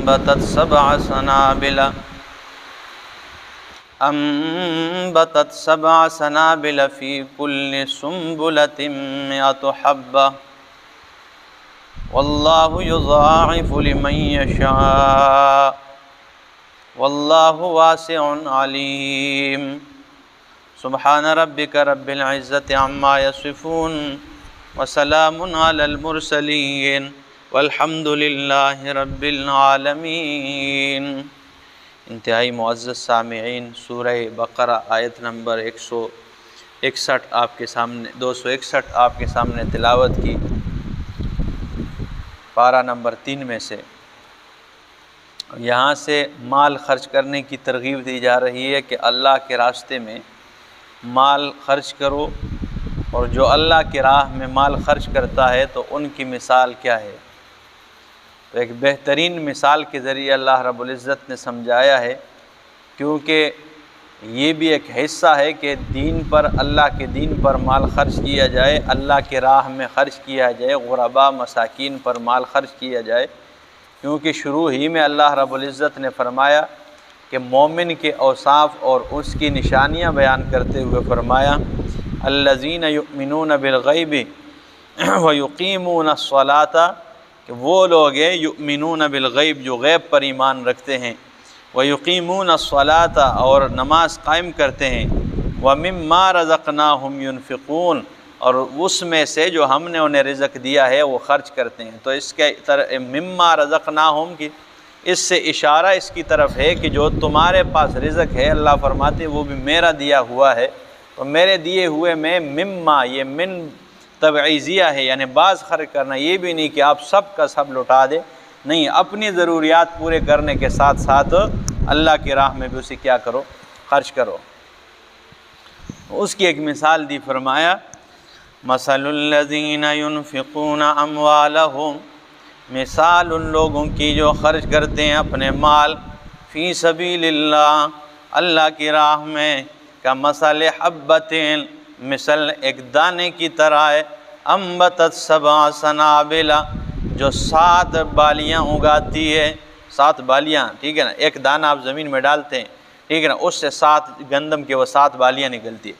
أنبتت سبع سنابل في كل سنبلة 100 حبة والله يضاعف لمن يشاء والله واسع عليم سبحان ربك رب العزة عما يصفون وسلام على المرسلين والحمد لله رب العالمین۔ انتہائی معزز سامعین، سورہ بقرہ آیت نمبر 161 آپ کے سامنے 261 آپ کے سامنے تلاوت کی، پارہ نمبر 3 میں سے۔ یہاں سے مال خرچ کرنے کی ترغیب دی جا رہی ہے کہ اللہ کے راستے میں مال خرچ کرو، اور جو اللہ کی راہ میں مال خرچ کرتا ہے تو ان کی مثال کیا ہے۔ تو ایک بہترین مثال کے ذریعے اللہ رب العزت نے سمجھایا ہے، کیونکہ یہ بھی ایک حصہ ہے کہ دین پر، اللہ کے دین پر مال خرچ کیا جائے، اللہ کے راہ میں خرچ کیا جائے، غرباء مساکین پر مال خرچ کیا جائے، کیونکہ شروع ہی میں اللہ رب العزت نے فرمایا کہ مومن کے اوصاف اور اس کی نشانیاں بیان کرتے ہوئے فرمایا الذین یؤمنون بالغیب ویقیمون الصلاۃ، کہ وہ لوگ ہیں یؤمنون بالغیب جو غیب پر ایمان رکھتے ہیں، ویقیمون الصلاۃ اور نماز قائم کرتے ہیں، ومما رزقناہم ینفقون اور اس میں سے جو ہم نے انہیں رزق دیا ہے وہ خرچ کرتے ہیں۔ تو اس کے مما رزقناہم کی اس سے اشارہ اس کی طرف ہے کہ جو تمہارے پاس رزق ہے، اللہ فرماتے ہیں وہ بھی میرا دیا ہوا ہے، تو میرے دیے ہوئے میں مما، یہ من تبعیضیہ ہے، یعنی بعض خرچ کرنا، یہ بھی نہیں کہ آپ سب کا سب لوٹا دے، نہیں، اپنی ضروریات پورے کرنے کے ساتھ ساتھ اللہ کی راہ میں بھی اسے کیا کرو، خرچ کرو۔ اس کی ایک مثال دی، فرمایا مثل الذین ينفقون اموالهم، مثال ان لوگوں کی جو خرچ کرتے ہیں اپنے مال، فی سبیل اللہ، اللہ کی راہ میں، کمثل حبۃ، مثل ایک دانے کی طرح ہے، انبتت 7 سنابل، جو 7 بالیاں اگاتی ہے، 7 بالیاں، ٹھیک ہے نا، ایک دانہ آپ زمین میں ڈالتے ہیں، ٹھیک ہے نا، اس سے 7 گندم کے وہ 7 بالیاں نکلتی ہے،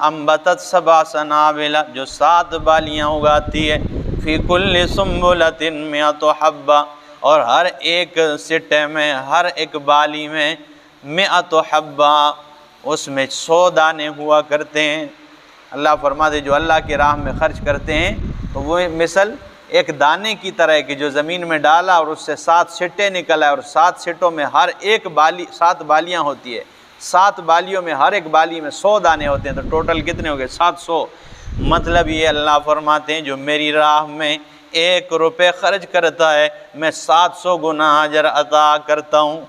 انبتت 7 سنابل، جو 7 بالیاں اگاتی ہے، فی کل سنبلۃ 100 حبہ، اور ہر ایک سٹے میں، ہر ایک بالی میں 100 حبہ، اس میں 100 دانے ہوا کرتے ہیں۔ اللہ فرماتے جو اللہ کی راہ میں خرچ کرتے ہیں تو وہ مثل ایک دانے کی طرح ہے کہ جو زمین میں ڈالا اور اس سے 7 سٹے نکل آئے، اور 7 سٹوں میں ہر ایک بالی 7 بالیاں ہوتی ہے، 7 بالیوں میں ہر ایک بالی میں 100 دانے ہوتے ہیں، تو ٹوٹل کتنے ہو گئے؟ 700۔ مطلب یہ اللہ فرماتے ہیں جو میری راہ میں 1 روپے خرچ کرتا ہے میں 700 گنا اجر عطا کرتا ہوں،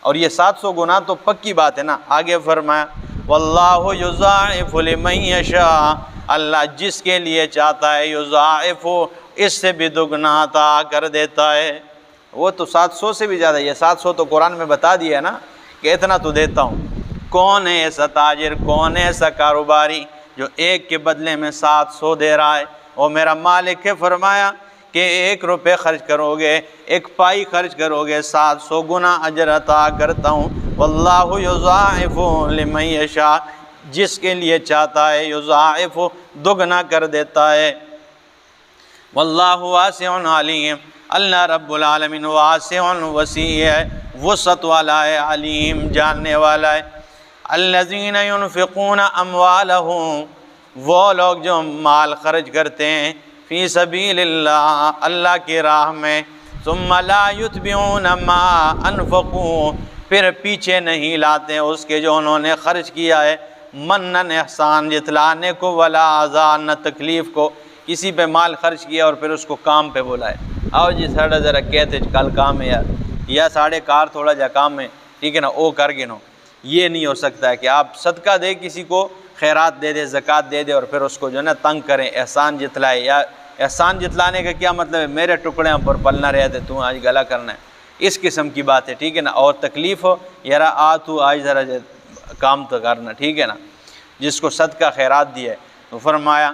اور یہ 700 گنا تو پکی بات ہے نا۔ آگے فرمایا واللہ یضاعف لمن یشاء، اللہ جس کے لیے چاہتا ہے یضاعف، اس سے بھی دگنا عطا کر دیتا ہے۔ وہ تو 700 سے بھی زیادہ، یہ 700 تو قرآن میں بتا دیا ہے نا کہ اتنا تو دیتا ہوں۔ کون ہے ایسا تاجر، کون ہے ایسا کاروباری جو 1 کے بدلے میں 700 دے رہا ہے؟ وہ میرا مالک ہے، فرمایا کہ 1 روپے خرچ کرو گے، 1 پائی خرچ کرو گے، 700 گنا اجر عطا کرتا ہوں۔ واللہ یضاعف لمن یشاء، جس کے لیے چاہتا ہے یضاعف، دگنا کر دیتا ہے۔ واللہ واسع علیم، اللہ رب العالمین واسع، وسیع ہے، وسعت والا ہے، علیم، جاننے والا ہے۔ الذین ينفقون اموالهم، وہ لوگ جو مال خرچ کرتے ہیں، فی سبیل اللہ، اللہ کی راہ میں، ثم لا یتبعون ما انفقوا، پھر پیچھے نہیں لاتے اس کے جو انہوں نے خرچ کیا ہے، منن احسان جتلانے کو، ولا اذان نہ تکلیف کو، کسی پہ مال خرچ کیا اور پھر اس کو کام پہ بلائے، آؤ جی ساڑھا ذرا کہتے کل کام ہے یار، یا ساڑھے کار تھوڑا جا کام ہے، ٹھیک ہے نا، او کر گنو۔ یہ نہیں ہو سکتا ہے کہ آپ صدقہ دے کسی کو، خیرات دے دے، زکوٰۃ دے دے، اور پھر اس کو جو ہے نا تنگ کریں، احسان جتلائے۔ یا احسان جتلانے کا کیا مطلب ہے؟ میرے ٹکڑے پر پلنا رہتے، تو آج گلا کرنا ہے، اس قسم کی بات ہے، ٹھیک ہے نا۔ اور تکلیف ہو، یار تو آج ذرا کام تو کرنا، ٹھیک ہے نا، جس کو صدقہ خیرات دیا ہے۔ تو فرمایا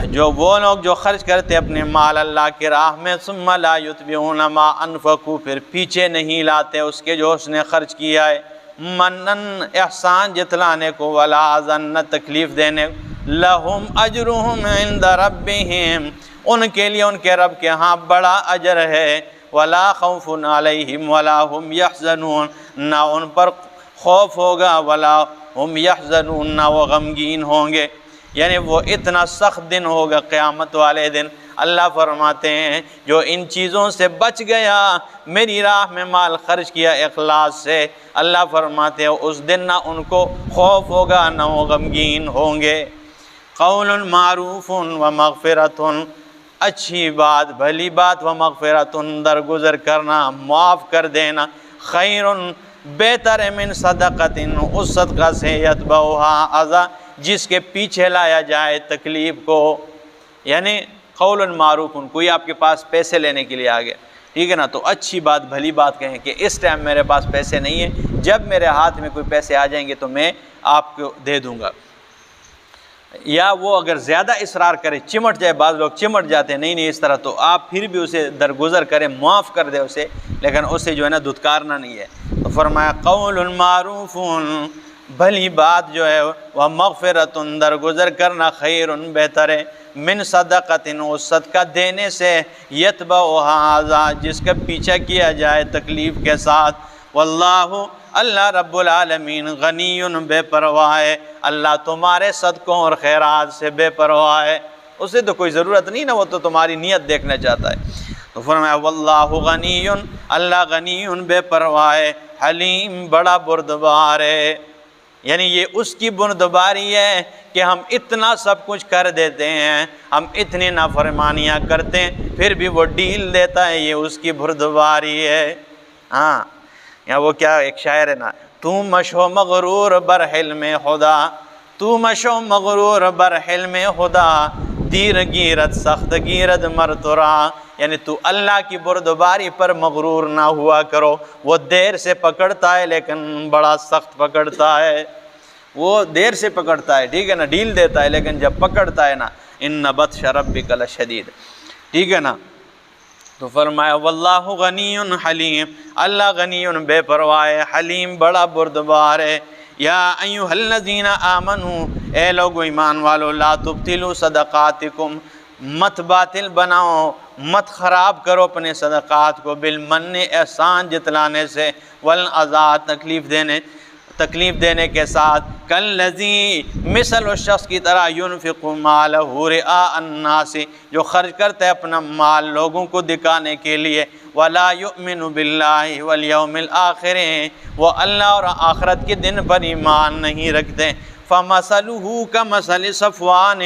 جو وہ لوگ جو خرچ کرتے اپنے مال اللہ کی راہ میں، ثم لا یتبعون ما انفقوا، پھر پیچھے نہیں لاتے اس کے جو اس نے خرچ کیا ہے، منن احسان جتلانے کو، ولا اذن تکلیف دینے، لہم اجرہم عند ربہم، ان کے لیے ان کے رب کے ہاں بڑا اجر ہے، ولا خوف علیہم ولا ہم یحزنون، نہ ان پر خوف ہوگا، ولا ہم یحزنون، نہ وہ غمگین ہوں گے۔ یعنی وہ اتنا سخت دن ہوگا قیامت والے دن، اللہ فرماتے ہیں جو ان چیزوں سے بچ گیا، میری راہ میں مال خرچ کیا اخلاص سے، اللہ فرماتے ہیں اس دن نہ ان کو خوف ہوگا نہ وہ غمگین ہوں گے۔ قول معروف و مغفرت، اچھی بات بھلی بات، و مغفرت درگزر کرنا معاف کر دینا، خیر بہتر ہے، من صدقت اس صدقہ سے، یتبعها اذی جس کے پیچھے لایا جائے تکلیف کو۔ یعنی قول معروف، کوئی آپ کے پاس پیسے لینے کے لیے آ گیا، ٹھیک ہے نا، تو اچھی بات بھلی بات کہیں کہ اس ٹائم میرے پاس پیسے نہیں ہیں، جب میرے ہاتھ میں کوئی پیسے آ جائیں گے تو میں آپ کو دے دوں گا۔ یا وہ اگر زیادہ اصرار کرے، چمٹ جائے، بعض لوگ چمٹ جاتے ہیں، نہیں اس طرح، تو آپ پھر بھی اسے درگزر کریں، معاف کر دے اسے، لیکن اسے جو ہے نا دھتکارنا نہیں ہے۔ تو فرمایا قول معروف، بھلی بات جو ہے، وہ مغفرت درگزر کرنا، خیر بہتر ہے، من صدقت اس صدقہ دینے سے، یتبعها اذی جس کا پیچھا کیا جائے تکلیف کے ساتھ، واللہ اللہ رب العالمین غنی بے پرواہ ہے، اللہ تمہارے صدقوں اور خیرات سے بے پرواہ ہے، اسے تو کوئی ضرورت نہیں نا، وہ تو تمہاری نیت دیکھنا چاہتا ہے۔ تو فرمایا واللہ غنی، اللہ غنی بے پرواہ ہے، حلیم بڑا بردبار ہے۔ یعنی یہ اس کی بردباری ہے کہ ہم اتنا سب کچھ کر دیتے ہیں، ہم اتنی نافرمانیاں کرتے ہیں، پھر بھی وہ ڈیل دیتا ہے، یہ اس کی بردباری ہے۔ ہاں، یا وہ کیا ایک شاعر ہے نا، تو مشو مغرور بر حلم خدا، تو مشو مغرور بر حلم خدا، دیر گیرت سخت گیرد مرترا، یعنی تو اللہ کی بردباری پر مغرور نہ ہوا کرو، وہ دیر سے پکڑتا ہے لیکن بڑا سخت پکڑتا ہے، وہ دیر سے پکڑتا ہے، ٹھیک ہے نا، ڈیل دیتا ہے، لیکن جب پکڑتا ہے نا، ان بطش ربک لشدید، ٹھیک ہے نا۔ تو فرمایا واللہ غنی حلیم، اللہ غنی بے پرواہ ہے، حلیم بڑا بردبار ہے۔ یا ایھا الذین آمنوا، اے لوگو ایمان والو، لا تبطلوا صدقاتکم، مت باطل بناؤ، مت خراب کرو اپنے صدقات کو، بالمن احسان جتلانے سے، والاذی تکلیف دینے کے ساتھ، کالذی مثل اس شخص کی طرح، ينفق مالہ رئاء الناس جو خرچ کرتا ہے اپنا مال لوگوں کو دکھانے کے لیے، ولا یؤمن باللہ والیوم الآخر، وہ اللہ اور آخرت کے دن پر ایمان نہیں رکھتے، فمثلہ کمثل صفوان،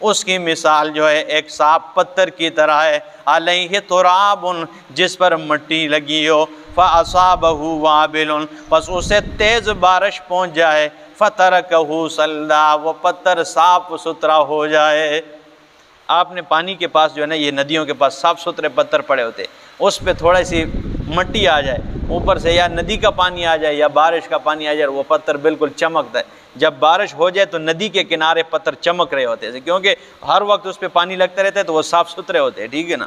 اس کی مثال جو ہے ایک صاف پتھر کی طرح ہے، علیہ تراب جس پر مٹی لگی ہو، فاصابہ وابل پس اسے تیز بارش پہنچ جائے، فترکہ صلدا وہ پتھر صاف ستھرا ہو جائے۔ آپ نے پانی کے پاس جو ہے نا، یہ ندیوں کے پاس صاف ستھرے پتھر پڑے ہوتے، اس پہ تھوڑی سی مٹی آ جائے اوپر سے، یا ندی کا پانی آ جائے یا بارش کا پانی آ جائے، وہ پتھر بالکل چمکتا ہے۔ جب بارش ہو جائے تو ندی کے کنارے پتھر چمک رہے ہوتے ہیں، کیونکہ ہر وقت اس پہ پانی لگتا رہتا ہے تو وہ صاف ستھرے ہوتے ہیں، ٹھیک ہے نا۔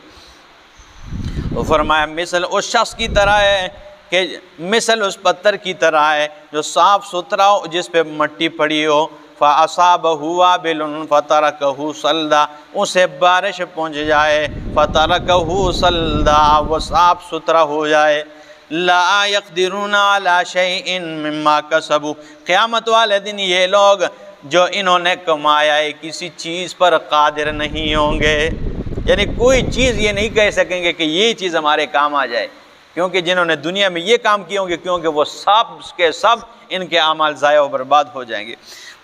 تو فرمایا مثل اس شخص کی طرح ہے کہ مثل اس پتھر کی طرح ہے جو صاف ستھرا ہو، جس پہ مٹی پڑی ہو، فَأَصَابَهُ وَابِلٌ فَتَرَكَهُ صَلْدًا اسے بارش پہنچ جائے، فَتَرَكَهُ صَلْدًا وہ صاف ستھرا ہو جائے، لَا يَقْدِرُونَ عَلَى شَيْءٍ مِّمَّا كَسَبُوا قیامت والے دن یہ لوگ جو انہوں نے کمایا ہے کسی چیز پر قادر نہیں ہوں گے، یعنی کوئی چیز یہ نہیں کہہ سکیں گے کہ یہ چیز ہمارے کام آ جائے، کیونکہ جنہوں نے دنیا میں یہ کام کیے ہوں گے، کیونکہ وہ سب کے سب ان کے اعمال ضائع و برباد ہو جائیں گے۔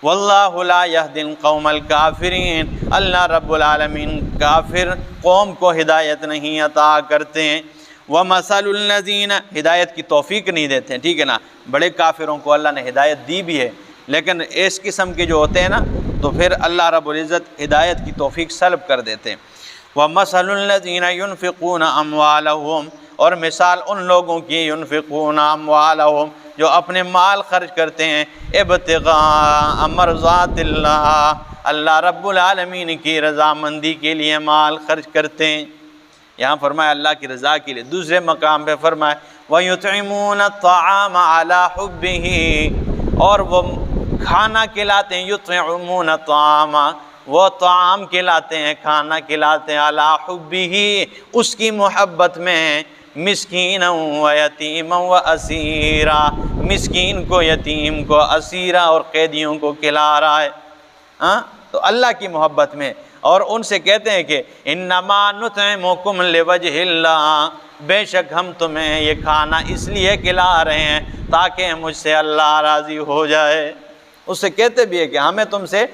واللہ لا یہدی القوم الکافرین، اللہ رب العالمین کافر قوم کو ہدایت نہیں عطا کرتے ہیں۔ وَمَثَلُ الَّذِينَ ہدایت کی توفیق نہیں دیتے ہیں، ٹھیک ہے نا، بڑے کافروں کو اللہ نے ہدایت دی بھی ہے، لیکن اس قسم کے جو ہوتے ہیں نا تو پھر اللہ رب العزت ہدایت کی توفیق سلب کر دیتے ہیں۔ وَمَثَلُ الَّذِينَ يُنْفِقُونَ أَمْوَالَهُمْ اور مثال ان لوگوں کی يُنْفِقُونَ أَمْوَالَهُمْ جو اپنے مال خرچ کرتے ہیں، ابتغاء مرضات اللہ اللہ رب العالمین کی رضامندی کے لیے مال خرچ کرتے ہیں۔ یہاں فرمایا اللہ کی رضا کے لیے۔ دوسرے مقام پہ فرمایا وَيُطْعِمُونَ الطَّعَامَ عَلَىٰ حُبِّهِ، اور وہ کھانا کھلاتے ہیں، یطعمون الطعام، وہ طعام کھلاتے ہیں، کھانا کھلاتے ہیں، عَلَىٰ حُبِّهِ، اس کی محبت میں، مسکینا و یتیما و اسیرا، مسکین کو، یتیم کو، اسیرا اور قیدیوں کو کھلا رہا ہے، ہاں تو اللہ کی محبت میں۔ اور ان سے کہتے ہیں کہ انما نطعمکم لوجہ اللہ، بے شک ہم تمہیں یہ کھانا اس لیے کھلا رہے ہیں تاکہ مجھ سے اللہ راضی ہو جائے۔ اس سے کہتے بھی ہے کہ ہمیں تم سے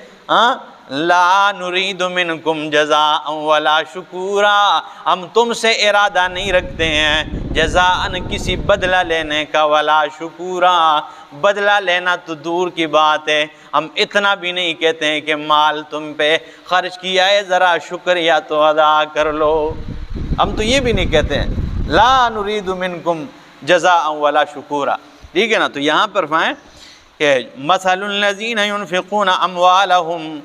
لا نرید منکم جزاء ولا شکورا، ہم تم سے ارادہ نہیں رکھتے ہیں جزاء کسی بدلہ لینے کا، ولا شکورا بدلہ لینا تو دور کی بات ہے، ہم اتنا بھی نہیں کہتے ہیں کہ مال تم پہ خرچ کیا ہے ذرا شکریہ تو ادا کر لو، ہم تو یہ بھی نہیں کہتے ہیں لا نرید منکم جزاء ولا شکورا، ٹھیک ہے نا۔ تو یہاں پر فرمائیں کہ مثل الذین ينفقون اموالہم،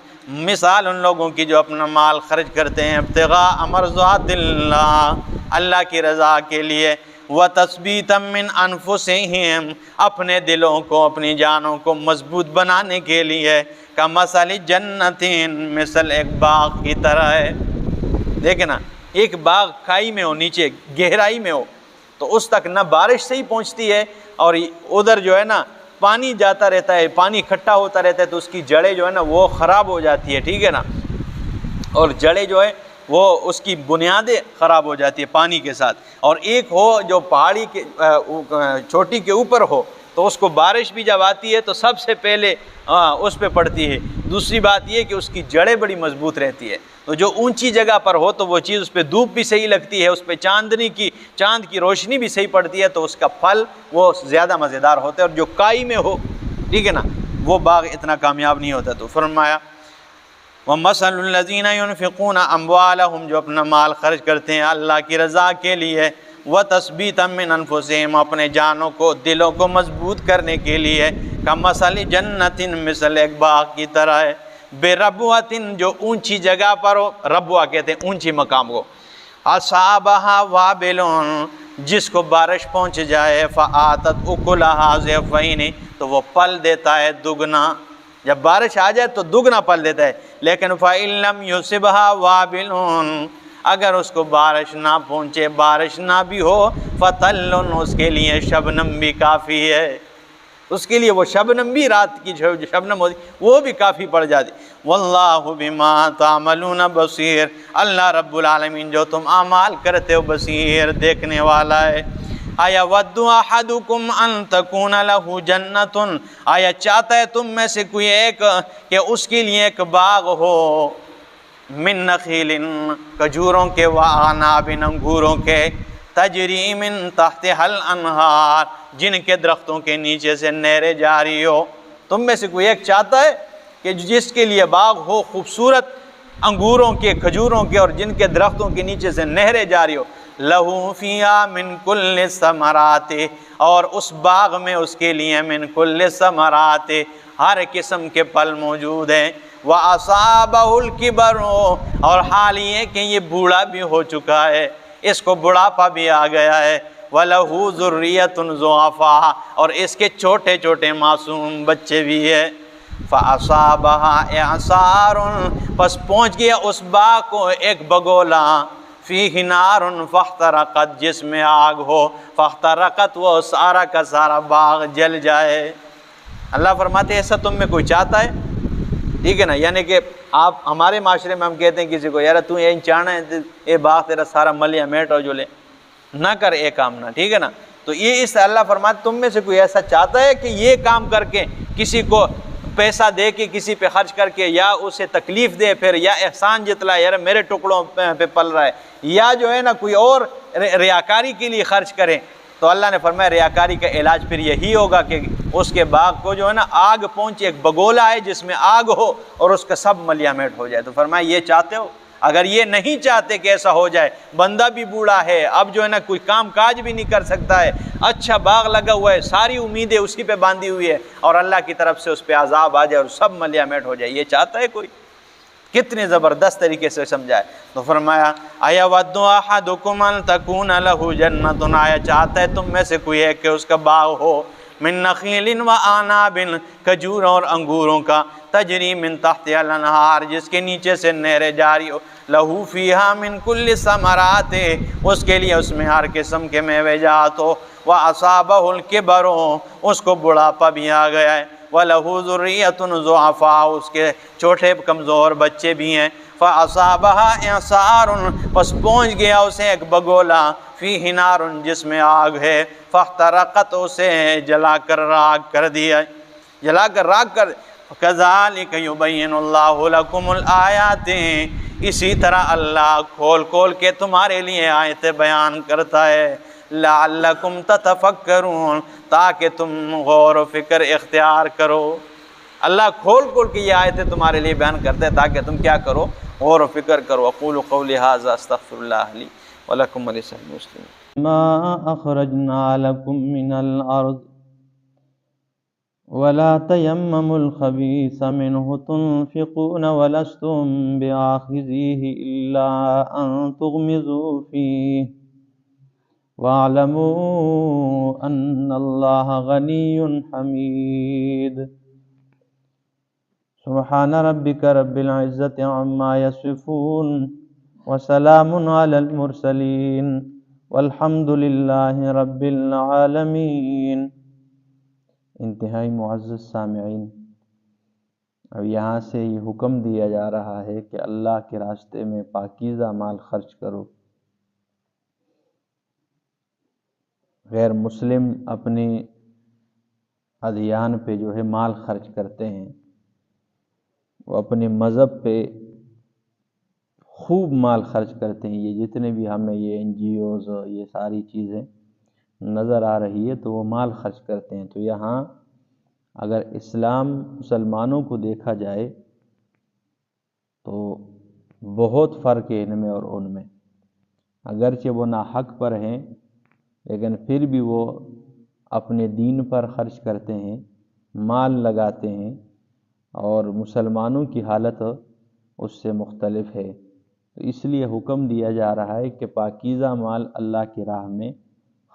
مثال ان لوگوں کی جو اپنا مال خرچ کرتے ہیں ابتغاء مرضات اللہ، اللہ کی رضا کے لیے، وتثبیتا من انفسہم، اپنے دلوں کو، اپنی جانوں کو مضبوط بنانے کے لیے، کمثل جنت، مثل ایک باغ کی طرح ہے۔ دیکھیں نا، ایک باغ کھائی میں ہو، نیچے گہرائی میں ہو تو اس تک نہ بارش سے ہی پہنچتی ہے، اور ادھر جو ہے نا پانی جاتا رہتا ہے، پانی اکٹھا ہوتا رہتا ہے تو اس کی جڑیں جو ہے نا وہ خراب ہو جاتی ہے، ٹھیک ہے نا، اور جڑیں جو ہے وہ اس کی بنیادیں خراب ہو جاتی ہے پانی کے ساتھ۔ اور ایک ہو جو پہاڑی کے چوٹی کے اوپر ہو تو اس کو بارش بھی جب آتی ہے تو سب سے پہلے اس پہ پڑتی ہے۔ دوسری بات یہ کہ اس کی جڑیں بڑی مضبوط رہتی ہے، تو جو اونچی جگہ پر ہو تو وہ چیز اس پہ دھوپ بھی صحیح لگتی ہے، اس پہ چاند کی روشنی بھی صحیح پڑتی ہے تو اس کا پھل وہ زیادہ مزیدار ہوتا ہے، اور جو کائی میں ہو، ٹھیک ہے نا، وہ باغ اتنا کامیاب نہیں ہوتا۔ تو فرمایا وَمَثَلُ الَّذِينَ يُنْفِقُونَ أَمْوَالَهُمْ، جو اپنا مال خرچ کرتے ہیں اللہ کی رضا کے لیے، وَتَثْبِيتًا مِّنْ أَنفُسِهِمْ، اپنے جانوں کو، دلوں کو مضبوط کرنے کے لیے، کَمَثَلِ جَنَّةٍ، مثل ایک باغ کی طرح ہے، بِرَبْوَةٍ، جو اونچی جگہ پر ہو، ربوہ کہتے ہیں اونچی مقام کو، أَصَابَهَا وَابِلٌ، جس کو بارش پہنچ جائے، فَآتَتْ أُكُلَهَا ضِعْفَيْنِ، تو وہ پھل دیتا ہے دگنا، جب بارش آ جائے تو دگنا پھل دیتا ہے، لیکن فَإِن لَمْ يُصِبْهَا وَابِلٌ، اگر اس کو بارش نہ پہنچے، بارش نہ بھی ہو، فَطَلٌ، اس کے لیے شبنم بھی کافی ہے، اس کے لیے وہ شبنم بھی، رات کی جو شبنم ہوتی وہ بھی کافی پڑ جاتی۔ وَاللَّهُ بِمَا تَعْمَلُونَ بَصِيرٌ، اللہ رب العالمین جو تم اعمال کرتے ہو بصیر، دیکھنے والا ہے۔ آیا وَدُّ أَحَدُكُمْ أَن تَكُونَ لَهُ جَنَّةٌ، آیا چاہتا ہے تم میں سے کوئی ایک کہ اس کے لیے ایک باغ ہو، من نخیل، کھجوروں کے، وعناب، انگوروں کے، تجری من تحتها الانہار، جن کے درختوں کے نیچے سے نہریں جاری ہو۔ تم میں سے کوئی ایک چاہتا ہے کہ جس کے لیے باغ ہو خوبصورت انگوروں کے، کھجوروں کے، اور جن کے درختوں کے نیچے سے نہریں جاری ہو، لہو فیہا من کل الثمرات، اور اس باغ میں اس کے لیے من کل الثمرات، ہر قسم کے پھل موجود ہیں، وَأَصَابَهُ الْكِبَرُ، اور حال یہ کہ یہ بوڑھا بھی ہو چکا ہے، اس کو بڑھاپا بھی آ گیا ہے، وَلَهُ ذُرِّيَّةٌ ضُعَفَاء، اور اس کے چھوٹے چھوٹے معصوم بچے بھی ہیں، فَأَصَابَهَا إِعْصَارٌ، پس پہنچ گیا اس باغ کو ایک بگولا، فیہ نار فاحترقت، جس میں آگ ہو، فاحترقت، وہ سارا کا سارا باغ جل جائے۔ اللہ فرماتے ہیں ایسا تم میں کوئی چاہتا ہے، ٹھیک ہے نا، یعنی کہ آپ ہمارے معاشرے میں ہم کہتے ہیں کسی کو، یار تو یہ چاہنا ہے یہ باغ تیرا سارا ملیا میٹ ہو جو لے، نہ کر یہ کام نہ، ٹھیک ہے نا۔ تو یہ اس اللہ فرماتے تم میں سے کوئی ایسا چاہتا ہے کہ یہ کام کر کے کسی کو پیسہ دے کے، کسی پہ خرچ کر کے، یا اسے تکلیف دے پھر، یا احسان جتلائے، یار میرے ٹکڑوں پہ پل رہا ہے، یا جو ہے نا کوئی اور ریاکاری کے لیے خرچ کریں، تو اللہ نے فرمایا ریاکاری کا علاج پھر یہی ہوگا کہ اس کے باغ کو جو ہے نا آگ پہنچے، ایک بگولا ہے جس میں آگ ہو اور اس کا سب ملیا میٹ ہو جائے۔ تو فرمایا یہ چاہتے ہو؟ اگر یہ نہیں چاہتے کہ ایسا ہو جائے، بندہ بھی بوڑھا ہے، اب جو ہے نا کوئی کام کاج بھی نہیں کر سکتا ہے، اچھا باغ لگا ہوا ہے، ساری امیدیں اسی پہ باندھی ہوئی ہے، اور اللہ کی طرف سے اس پہ عذاب آ جائے اور سب ملیا میٹ ہو جائے، یہ چاہتا ہے کوئی؟ کتنے زبردست طریقے سے سمجھا ہے۔ تو فرمایا اَیَوَدُّ أَحَدُكُمْ أَن تَكُونَ لَهُ جَنَّةٌ، آیا چاہتا ہے تم میں سے کوئی ہے کہ اس کا باغ ہو، من نخیل و اعناب، کھجوروں اور انگوروں کا، تجری من تحتها الانہار، جس کے نیچے سے نہریں جاری ہو، لہو فیہا من کل ثمرات، اس کے لیے اس میں ہر قسم کے میوے جات ہو، وَأَصَابَهُ الْكِبَرُ، اس کو بڑھاپا بھی آ گیا ہے، وَلَهُ ذُرِّيَّةٌ ضُعَفَاءُ، اس کے چھوٹے کمزور بچے بھی ہیں، فَأَصَابَهَا إِعْصَارٌ، پس پہنچ گیا اسے ایک بگولا، فِيهِ نَارٌ، جس میں آگ ہے، فَاحْتَرَقَتْ، اسے جلا کر راکھ کر دیا، جلا کر راکھ کر۔ كَذَلِكَ يُبَيِّنُ اللَّهُ لَكُمُ الْآيَاتِ، اسی طرح اللہ کھول کھول کے تمہارے لیے آیتیں بیان کرتا ہے، لَعَلَّكُمْ تَتَفَكَّرُونَ، تاکہ تم غور و فکر اختیار کرو۔ اللہ کھول کھول کے یہ آیتیں تمہارے لیے بیان کرتے ہیں تاکہ تم کیا کرو، غور و فکر کرو۔ اقول قولی ھذا استغفر اللہ لی ولکم ولسائر المسلمین۔ ما اخرجنا لکم من الارض ولا تيمموا الخبيث منه تنفقون ولستم بآخذيه إلا أن تغمضوا فيه واعلموا أن الله غني حميد۔ سبحان ربك رب العزة عما يصفون وسلام على المرسلين والحمد لله رب العالمين۔ انتہائی معزز سامعین، اب یہاں سے یہ حکم دیا جا رہا ہے کہ اللہ کے راستے میں پاکیزہ مال خرچ کرو۔ غیر مسلم اپنے ادیان پہ جو ہے مال خرچ کرتے ہیں، وہ اپنے مذہب پہ خوب مال خرچ کرتے ہیں۔ یہ جتنے بھی ہمیں یہ NGOs یہ ساری چیزیں نظر آ رہی ہے تو وہ مال خرچ کرتے ہیں۔ تو یہاں اگر اسلام مسلمانوں کو دیکھا جائے تو بہت فرق ہے ان میں اور ان میں، اگرچہ وہ ناحق پر ہیں لیکن پھر بھی وہ اپنے دین پر خرچ کرتے ہیں، مال لگاتے ہیں، اور مسلمانوں کی حالت اس سے مختلف ہے۔ تو اس لیے حکم دیا جا رہا ہے کہ پاکیزہ مال اللہ کی راہ میں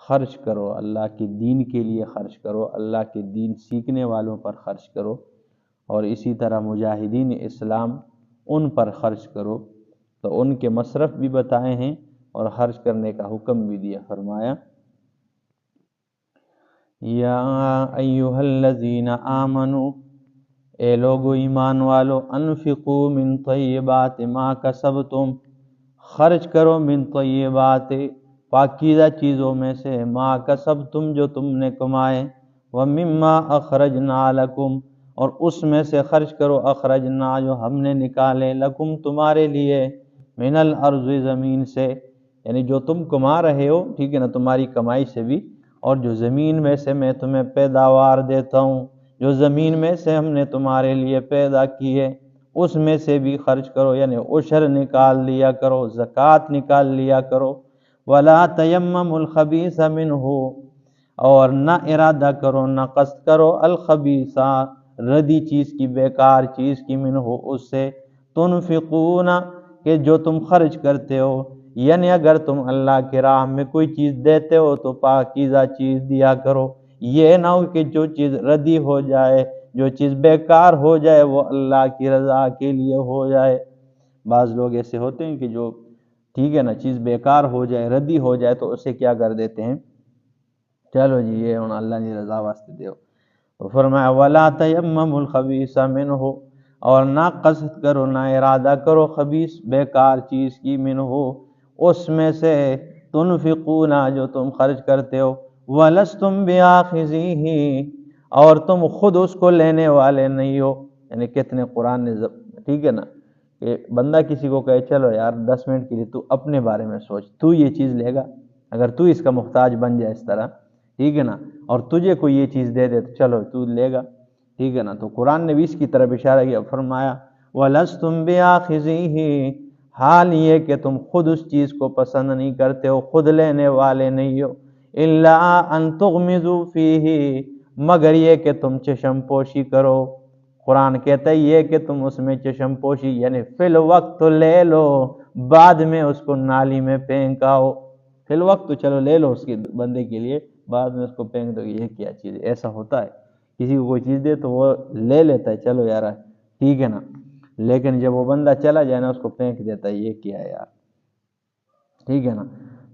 خرچ کرو، اللہ کے دین کے لیے خرچ کرو، اللہ کے دین سیکھنے والوں پر خرچ کرو، اور اسی طرح مجاہدین اسلام ان پر خرچ کرو۔ تو ان کے مصرف بھی بتائے ہیں اور خرچ کرنے کا حکم بھی دیا۔ فرمایا یا ایھا الذین آمنوا، اے لوگو ایمان والو، انفقوا من طیبات ما کسبتم، خرچ کرو من طیبات، پاکیزہ چیزوں میں سے، ما کسبتم جو تم نے کمائے، ومما اخرجنا لکم، اور اس میں سے خرچ کرو، اخرجنا جو ہم نے نکالے، لکم تمہارے لیے، من الارض زمین سے، یعنی جو تم کما رہے ہو، ٹھیک ہے نا، تمہاری کمائی سے بھی، اور جو زمین میں سے میں تمہیں پیداوار دیتا ہوں، جو زمین میں سے ہم نے تمہارے لیے پیدا کی ہے، اس میں سے بھی خرچ کرو، یعنی عشر نکال لیا کرو، زکوٰۃ نکال لیا کرو۔ وَلَا تَيَمَّمُوا الْخَبِيثَ مِنْهُ، اور نہ ارادہ کرو، نہ قصد کرو، الخبیثہ ردی چیز کی، بیکار چیز کی، منہ اس سے، تنفقون کہ جو تم خرچ کرتے ہو، یعنی اگر تم اللہ کی راہ میں کوئی چیز دیتے ہو تو پاکیزہ چیز دیا کرو، یہ نہ ہو کہ جو چیز ردی ہو جائے، جو چیز بیکار ہو جائے وہ اللہ کی رضا کے لیے ہو جائے۔ بعض لوگ ایسے ہوتے ہیں کہ جو ٹھیک ہے نا چیز بیکار ہو جائے، ردی ہو جائے تو اسے کیا کر دیتے ہیں، چلو جی یہ اللہ کی رضا واسطے دیو۔ تو فرمایا وَلَا تَيَمَّمُوا الْخَبِيثَ مِنْهُ، اور نہ قصد کرو، نہ ارادہ کرو خبیث بیکار چیز کی، منہ اس میں سے، تنفقون جو تم خرچ کرتے ہو، وَلَسْتُمْ بِآخِذِيهِ اور تم خود اس کو لینے والے نہیں ہو۔ یعنی کتنے قرآن نے ٹھیک ہے نا کہ بندہ کسی کو کہے چلو یار 10 منٹ کے لیے تو اپنے بارے میں سوچ، تو یہ چیز لے گا؟ اگر تو اس کا محتاج بن جائے اس طرح، ٹھیک ہے نا، اور تجھے کوئی یہ چیز دے دے تو چلو تو لے گا، ٹھیک ہے نا۔ تو قرآن نے بھی اس کی طرف اشارہ کیا، فرمایا وَلَسْتُمْ بِآخِذِيهِ، حال یہ کہ تم خود اس چیز کو پسند نہیں کرتے ہو، خود لینے والے نہیں ہو، إِلَّا أَن تُغْمِضُوا فِيهِ، مگر یہ کہ تم چشم پوشی کرو، قرآن کہتا ہے یہ کہ تم اس میں چشم پوشی یعنی فی الوقت تو لے لو، بعد میں اس کو نالی میں پھینک آؤ۔ فی الوقت تو چلو لے لو اس کے بندے کے لیے، بعد میں اس کو پھینک دو، یہ کیا چیز ہے؟ ایسا ہوتا ہے کسی کو کوئی چیز دے تو وہ لے لیتا ہے، چلو یار ٹھیک ہے نا، لیکن جب وہ بندہ چلا جائے نا اس کو پھینک دیتا ہے، یہ کیا ہے یار؟ ٹھیک ہے نا۔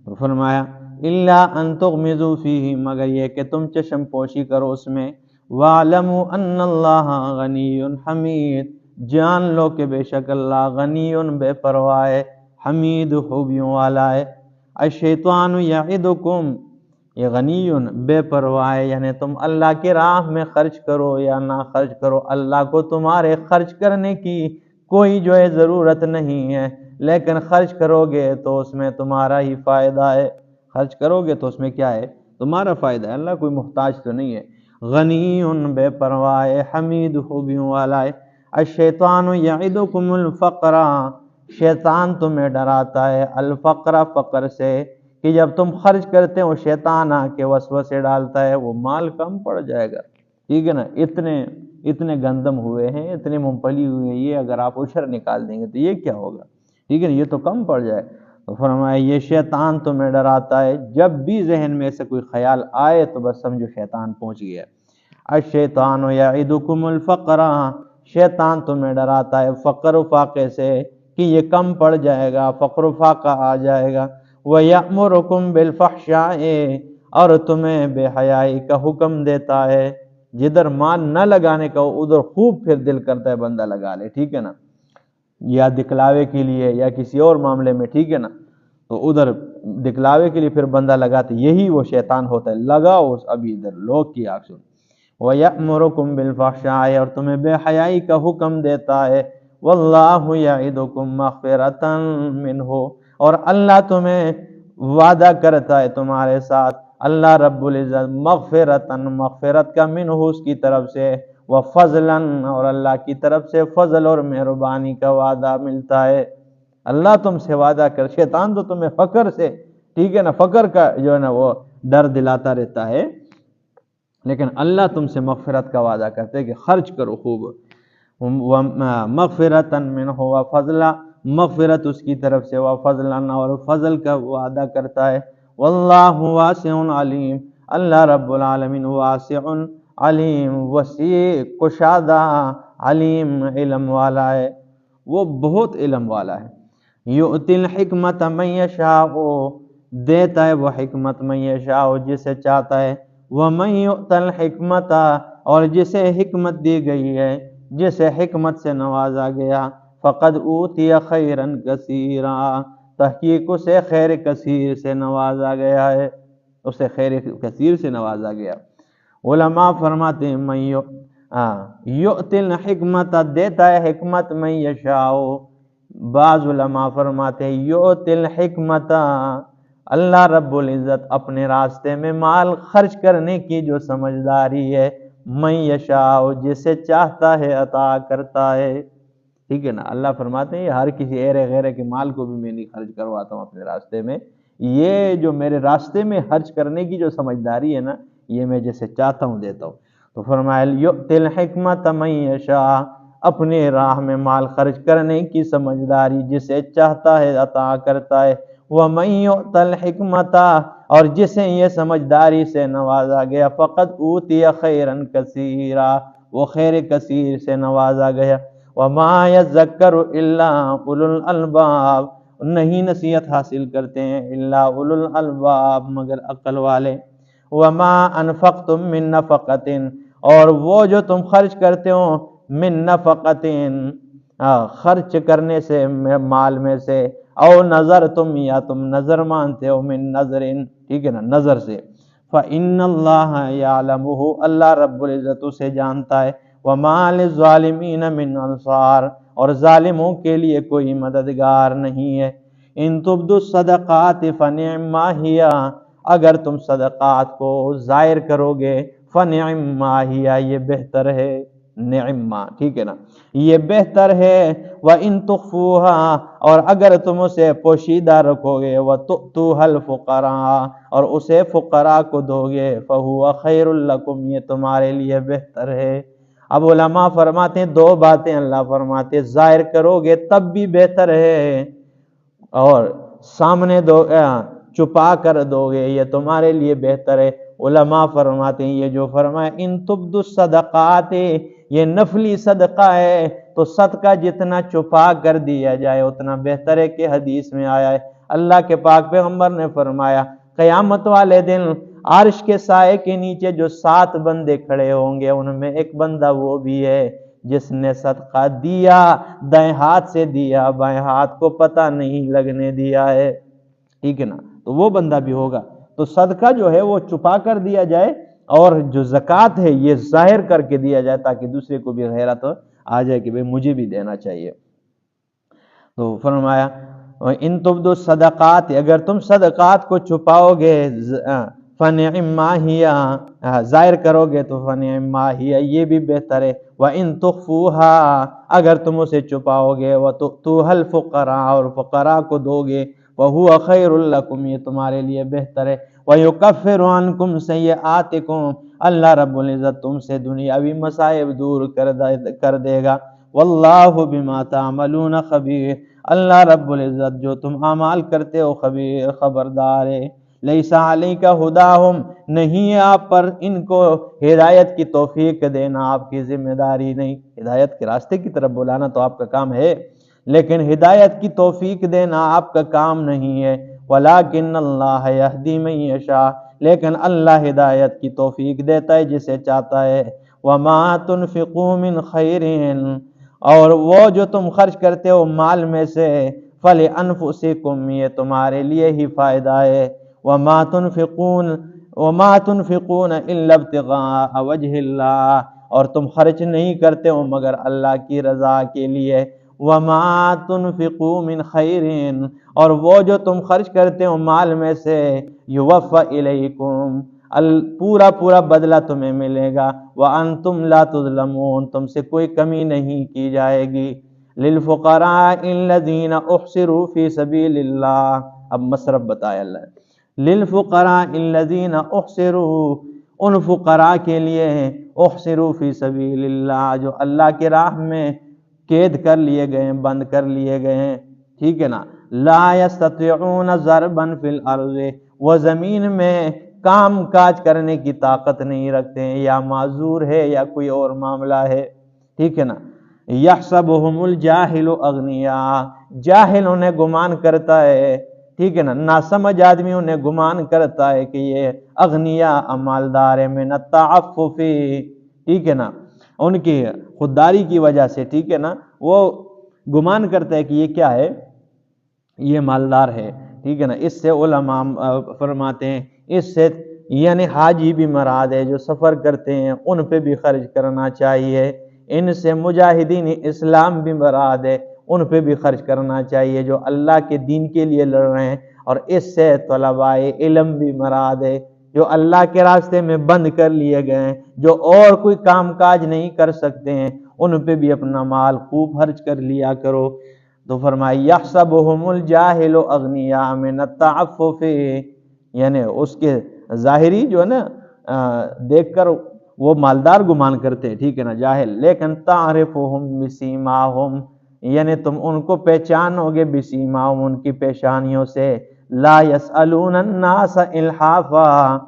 تو فرمایا الا ان تغمضوا فیہ، مگر یہ کہ تم چشم پوشی کرو اس میں، وَاعْلَمُوا أَنَّ اللَّهَ غَنِيٌّ حَمِيدٌ، جان لو کہ بے شک اللہ غنی بے پرواہ ہے، حمید خوبیوں والا ہے۔ الشیطان یعدکم، یہ غنی بے پرواہ ہے یعنی تم اللہ کی راہ میں خرچ کرو یا نہ خرچ کرو، اللہ کو تمہارے خرچ کرنے کی کوئی جو ہے ضرورت نہیں ہے، لیکن خرچ کرو گے تو اس میں تمہارا ہی فائدہ ہے، خرچ کرو گے تو اس میں کیا ہے؟ تمہارا فائدہ ہے، اللہ کوئی محتاج تو نہیں ہے۔ غنی بے پرواہ ہے، حمید خوبیوں والا ہے۔ الشیطان یعدکم الفقر، شیطان تمہیں ڈراتا ہے الفقر، فقر سے، کہ جب تم خرچ کرتے ہو شیطان آ کے وسوسے ڈالتا ہے، وہ مال کم پڑ جائے گا، ٹھیک ہے نا، اتنے گندم ہوئے ہیں، اتنے مونگ پھلی ہوئی ہیں، یہ اگر آپ عشر نکال دیں گے تو یہ کیا ہوگا؟ ٹھیک ہے نا، یہ تو کم پڑ جائے۔ تو فرمایا یہ شیطان تمہیں ڈراتا ہے، جب بھی ذہن میں سے کوئی خیال آئے تو بس سمجھو شیطان پہنچ گیا۔ الشیطان یعدکم الفقر، شیطان تمہیں ڈراتا ہے فقر و فاقے سے کہ یہ کم پڑ جائے گا، فقر و فاقہ آ جائے گا۔ وَيَأْمُرُكُمْ بِالْفَحْشَاءِ، اور تمہیں بے حیائی کا حکم دیتا ہے، جدھر مال نہ لگانے کا ادھر خوب پھر دل کرتا ہے بندہ لگا لے، ٹھیک ہے نا، یا دکھلاوے کے لیے یا کسی اور معاملے میں، ٹھیک ہے نا، تو ادھر دکھلاوے کے لیے پھر بندہ لگاتا، یہی وہ شیطان ہوتا ہے، لگاؤ ابھی ادھر لوگ کی آنکھ سن۔ وَيَأْمُرُكُمْ بِالْفَحْشَاءِ، اور تمہیں بے حیائی کا حکم دیتا ہے۔ وَاللَّهُ يَعِدُكُمْ مَغْفِرَةً مِّنْهُ، اور اللہ تمہیں وعدہ کرتا ہے تمہارے ساتھ، اللہ رب العزت، مغفرت کا منہ اس کی طرف سے، وَفَضْلًا، اور اللہ کی طرف سے فضل اور مہربانی کا وعدہ ملتا ہے۔ اللہ تم سے وعدہ کر، شیطان تو تمہیں فقر سے، ٹھیک ہے نا، فقر کا جو ہے نا وہ ڈر دلاتا رہتا ہے، لیکن اللہ تم سے مغفرت کا وعدہ کرتے کہ خرچ کرو خوب۔ مغفرتاً منہ وفضلا، مغفرت اس کی طرف سے، وفضلاً، اور فضل کا وعدہ کرتا ہے۔ واللہ واسع علیم، اللہ رب العالمین واسع علیم، وسیع کشادہ، علیم علم والا ہے، وہ بہت علم والا ہے۔ یؤتی الحکمت من یشاء، دیتا ہے وہ حکمت من یشاء جسے چاہتا ہے، وَمَن يُؤْتَ الْحِكْمَةَ، اور جسے حکمت دی گئی ہے، جسے حکمت سے نوازا گیا، فَقَدْ أُوتِيَ خَيْرًا كَثِيرًا، تحقیق اسے خیر کثیر سے نوازا گیا ہے، اسے خیر کثیر سے نوازا گیا۔ علماء فرماتے ہیں من یؤت الحکمت، دیتا ہے حکمت من یشاء، بعض علماء فرماتے ہیں یؤت الحکمت، اللہ رب العزت اپنے راستے میں مال خرچ کرنے کی جو سمجھداری ہے، من یشاء، جسے چاہتا ہے عطا کرتا ہے، ٹھیک ہے نا، اللہ فرماتے ہیں ہر کسی ایرے غیرے کے مال کو بھی میں نہیں خرچ کرواتا ہوں اپنے راستے میں، یہ جو میرے راستے میں خرچ کرنے کی جو سمجھداری ہے نا، یہ میں جسے چاہتا ہوں دیتا ہوں۔ تو فرمایا یؤت الحکمت من یشاء، اپنے راہ میں مال خرچ کرنے کی سمجھداری جسے چاہتا ہے عطا کرتا ہے۔ وَمَن يُؤْتَ الْحِكْمَةَ، اور جسے یہ سمجھداری سے نوازا گیا، فَقَدْ أُوتِيَ خَيْرًا كَثِيرًا، وہ خیر کثیر سے نوازا گیا۔ وَمَا يَذَّكَّرُ إِلَّا أُولُو الْأَلْبَابِ، نہیں نصیحت حاصل کرتے ہیں الا اولو الالباب، مگر عقل والے۔ وَمَا أَنفَقْتُم مِّن نَفَقَةٍ، اور وہ جو تم خرچ کرتے ہو، من نفقتین، خرچ کرنے سے مال میں سے، او نظر تم، یا تم نظر مانتے ہو، من نظرن، ٹھیک ہے نا، نظر سے، فإن اللہ یعلمہ، اللہ رب العزت اسے جانتا ہے۔ وما للظالمین من انصار، اور ظالموں کے لیے کوئی مددگار نہیں ہے۔ ان تبدوا الصدقات فنعما ہی، اگر تم صدقات کو ظاہر کرو گے، فنعما ہی، یہ بہتر ہے، نعما، ٹھیک ہے نا، یہ بہتر ہے۔ وَإِن تُخْفُوهَا، اور اگر تم اسے پوشیدہ رکھو گے، وَتُؤْتُوهَا الْفُقَرَاءَ، اور اسے فقراء کو دو گے، فَهُوَ خَيْرٌ لَكُمْ، یہ تمہارے لیے بہتر ہے۔ اب علماء فرماتے ہیں دو باتیں اللہ فرماتے ہیں، ظاہر کرو گے تب بھی بہتر ہے، اور سامنے دو چھپا کر دو گے یہ تمہارے لیے بہتر ہے۔ علماء فرماتے ہیں یہ جو فرمایا ان تبدو الصدقات، یہ نفلی صدقہ ہے، تو صدقہ جتنا چھپا کر دیا جائے اتنا بہتر ہے، کہ حدیث میں آیا ہے، اللہ کے پاک پیغمبر نے فرمایا قیامت والے دن عرش کے سائے کے نیچے جو 7 بندے کھڑے ہوں گے، ان میں ایک بندہ وہ بھی ہے جس نے صدقہ دیا، دائیں ہاتھ سے دیا، بائیں ہاتھ کو پتہ نہیں لگنے دیا ہے، ٹھیک ہے نا، تو وہ بندہ بھی ہوگا۔ تو صدقہ جو ہے وہ چھپا کر دیا جائے، اور جو زکوٰۃ ہے یہ ظاہر کر کے دیا جائے، تاکہ دوسرے کو بھی غیرت آ جائے کہ بھئی مجھے بھی دینا چاہیے۔ تو فرمایا ان تبدو الصدقات، اگر تم صدقات کو چھپاؤ گے، فنعما ہی، ظاہر کرو گے تو فنعما ہی، یہ بھی بہتر ہے، وان تخفوها، اگر تم اسے چھپاؤ گے، وتؤتوها الفقراء، اور فقراء کو دو گے، وهو خیر لکم، یہ تمہارے لیے بہتر ہے، ویکفر عنکم سیئاتکم، اللہ رب العزت تم سے دنیاوی مصائب دور کر دے گا، واللہ بما تعملون خبیر، اللہ رب العزت جو تم اعمال کرتے ہو خبیر، خبردار ہے۔ لیس علیک ھداہم، نہیں ہے آپ پر ان کو ہدایت کی توفیق دینا، آپ کی ذمہ داری نہیں، ہدایت کے راستے کی طرف بلانا تو آپ کا کام ہے، لیکن ہدایت کی توفیق دینا آپ کا کام نہیں ہے، ولکن اللہ یہدی من یشاء، لیکن اللہ ہدایت کی توفیق دیتا ہے جسے چاہتا ہے، وما تنفقوا من خیر، اور وہ جو تم خرچ کرتے ہو مال میں سے، فلانفسکم، یہ تمہارے لیے ہی فائدہ ہے، وما تنفقون الا ابتغاء وجہ اللہ، اور تم خرچ نہیں کرتے ہو مگر اللہ کی رضا کے لیے، وما تنفقوا من خیر، اور وہ جو تم خرچ کرتے ہو مال میں سے، یوفی الیکم، پورا بدلہ تمہیں ملے گا، وانتم لا تظلمون، تم سے کوئی کمی نہیں کی جائے گی، للفقراء الذین احصروا فی سبیل اللہ، اب مصرف بتایا اللہ نے، للفقراء الذین احصروا، ان فقراء کے لیے ہیں، احصروا فی سبیل اللہ، جو اللہ کے راہ میں قید کر لیے گئے ہیں، بند کر لیے گئے ہیں، ٹھیک ہے نا، لا یستطیعون ضربا فی الارض، وہ زمین میں کام کاج کرنے کی طاقت نہیں رکھتے ہیں، یا معذور ہے یا کوئی اور معاملہ ہے، ٹھیک ہے نا، یحسبہم الجاہل اغنیاء، جاہل انہیں گمان کرتا ہے، ٹھیک ہے نا، ناسمجھ آدمی انہیں گمان کرتا ہے کہ یہ اغنیاء مالدار ہے، من التعفف، ٹھیک ہے نا، ان کی خودداری کی وجہ سے، ٹھیک ہے نا، وہ گمان کرتا ہے کہ یہ کیا ہے، یہ مالدار ہے، ٹھیک ہے نا، اس سے علماء فرماتے ہیں اس سے یعنی حاجی بھی مراد ہے، جو سفر کرتے ہیں ان پہ بھی خرچ کرنا چاہیے، ان سے مجاہدین اسلام بھی مراد ہے، ان پہ بھی خرچ کرنا چاہیے جو اللہ کے دین کے لیے لڑ رہے ہیں، اور اس سے طلباء علم بھی مراد ہے، جو اللہ کے راستے میں بند کر لیے گئے ہیں، جو اور کوئی کام کاج نہیں کر سکتے ہیں، ان پہ بھی اپنا مال خوب خرچ کر لیا کرو۔ تو فرمایا یحسبہم الجاہل اغنیاء من التعفف، یعنی اس کے ظاہری جو ہے نا دیکھ کر وہ مالدار گمان کرتے ہیں، ٹھیک ہے نا، جاہل، لیکن تعرفہم بسیماہم، یعنی تم ان کو پہچانو گے بسیماہم، ان کی پیشانیوں سے، لا یسألون الناس الحافا،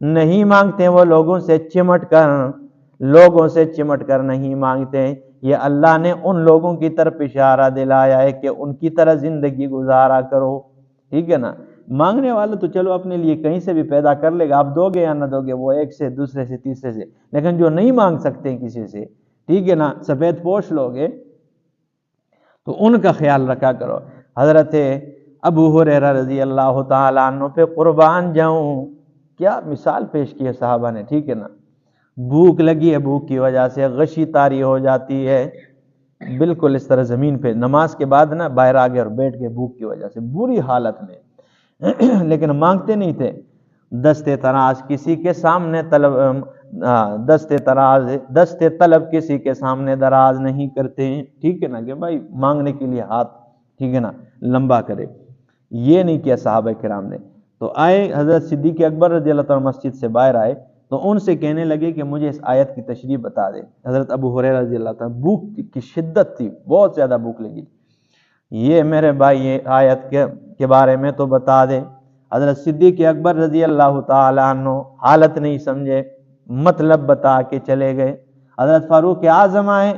نہیں مانگتے وہ لوگوں سے چمٹ کر نہیں مانگتے، یہ اللہ نے ان لوگوں کی طرف اشارہ دلایا ہے کہ ان کی طرح زندگی گزارا کرو، ٹھیک ہے نا، مانگنے والا تو چلو اپنے لیے کہیں سے بھی پیدا کر لے گا، آپ دو گے یا نہ دو گے، وہ ایک سے، دوسرے سے، تیسرے سے، لیکن جو نہیں مانگ سکتے کسی سے، ٹھیک ہے نا، سفید پوش لوگ تو ان کا خیال رکھا کرو۔ حضرت ابو ہریرہ رضی اللہ تعالیٰ عنہ پہ قربان جاؤں، کیا مثال پیش کی ہے صحابہ نے، ٹھیک ہے نا، بھوک لگی ہے، بھوک کی وجہ سے غشی طاری ہو جاتی ہے، بالکل اس طرح زمین پہ نماز کے بعد نا باہر آ گئے اور بیٹھ گئے بھوک کی وجہ سے، بری حالت میں، لیکن مانگتے نہیں تھے، دستے تراز کسی کے سامنے دستے طلب کسی کے سامنے دراز نہیں کرتے ہیں، ٹھیک ہے نا، کہ بھائی مانگنے کے لیے ہاتھ، ٹھیک ہے نا، لمبا کرے، یہ نہیں کیا صحابہ کرام نے۔ تو آئے حضرت صدیق اکبر رضی اللہ تعالیٰ مسجد سے باہر آئے تو ان سے کہنے لگے کہ مجھے اس آیت کی تشریح بتا دے۔ حضرت ابو ہریرہ رضی اللہ تعالیٰ، بھوک کی شدت تھی، بہت زیادہ بھوک لگی، یہ میرے بھائی یہ آیت کے بارے میں تو بتا دے۔ حضرت صدیق اکبر رضی اللہ تعالیٰ عنہ حالت نہیں سمجھے، مطلب بتا کے چلے گئے۔ حضرت فاروق اعظم آئے،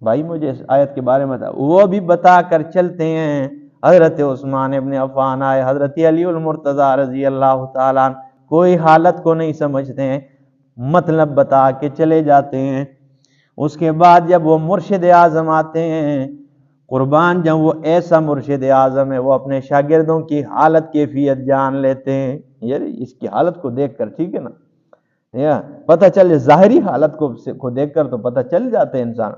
بھائی مجھے اس آیت کے بارے میں بتا، وہ بھی بتا کر چلتے ہیں۔ حضرت عثمان ابن عفان آئے، حضرت علی المرتضیٰ رضی اللہ تعالیٰ عنہ، کوئی حالت کو نہیں سمجھتے ہیں، مطلب بتا کے چلے جاتے ہیں۔ اس کے بعد جب وہ مرشد اعظم آتے ہیں، قربان جب وہ ایسا مرشد اعظم ہے، وہ اپنے شاگردوں کی حالت کیفیت جان لیتے ہیں، یار اس کی حالت کو دیکھ کر، ٹھیک ہے نا، یا پتہ چل، ظاہری حالت کو دیکھ کر تو پتہ چل جاتے ہیں انسان۔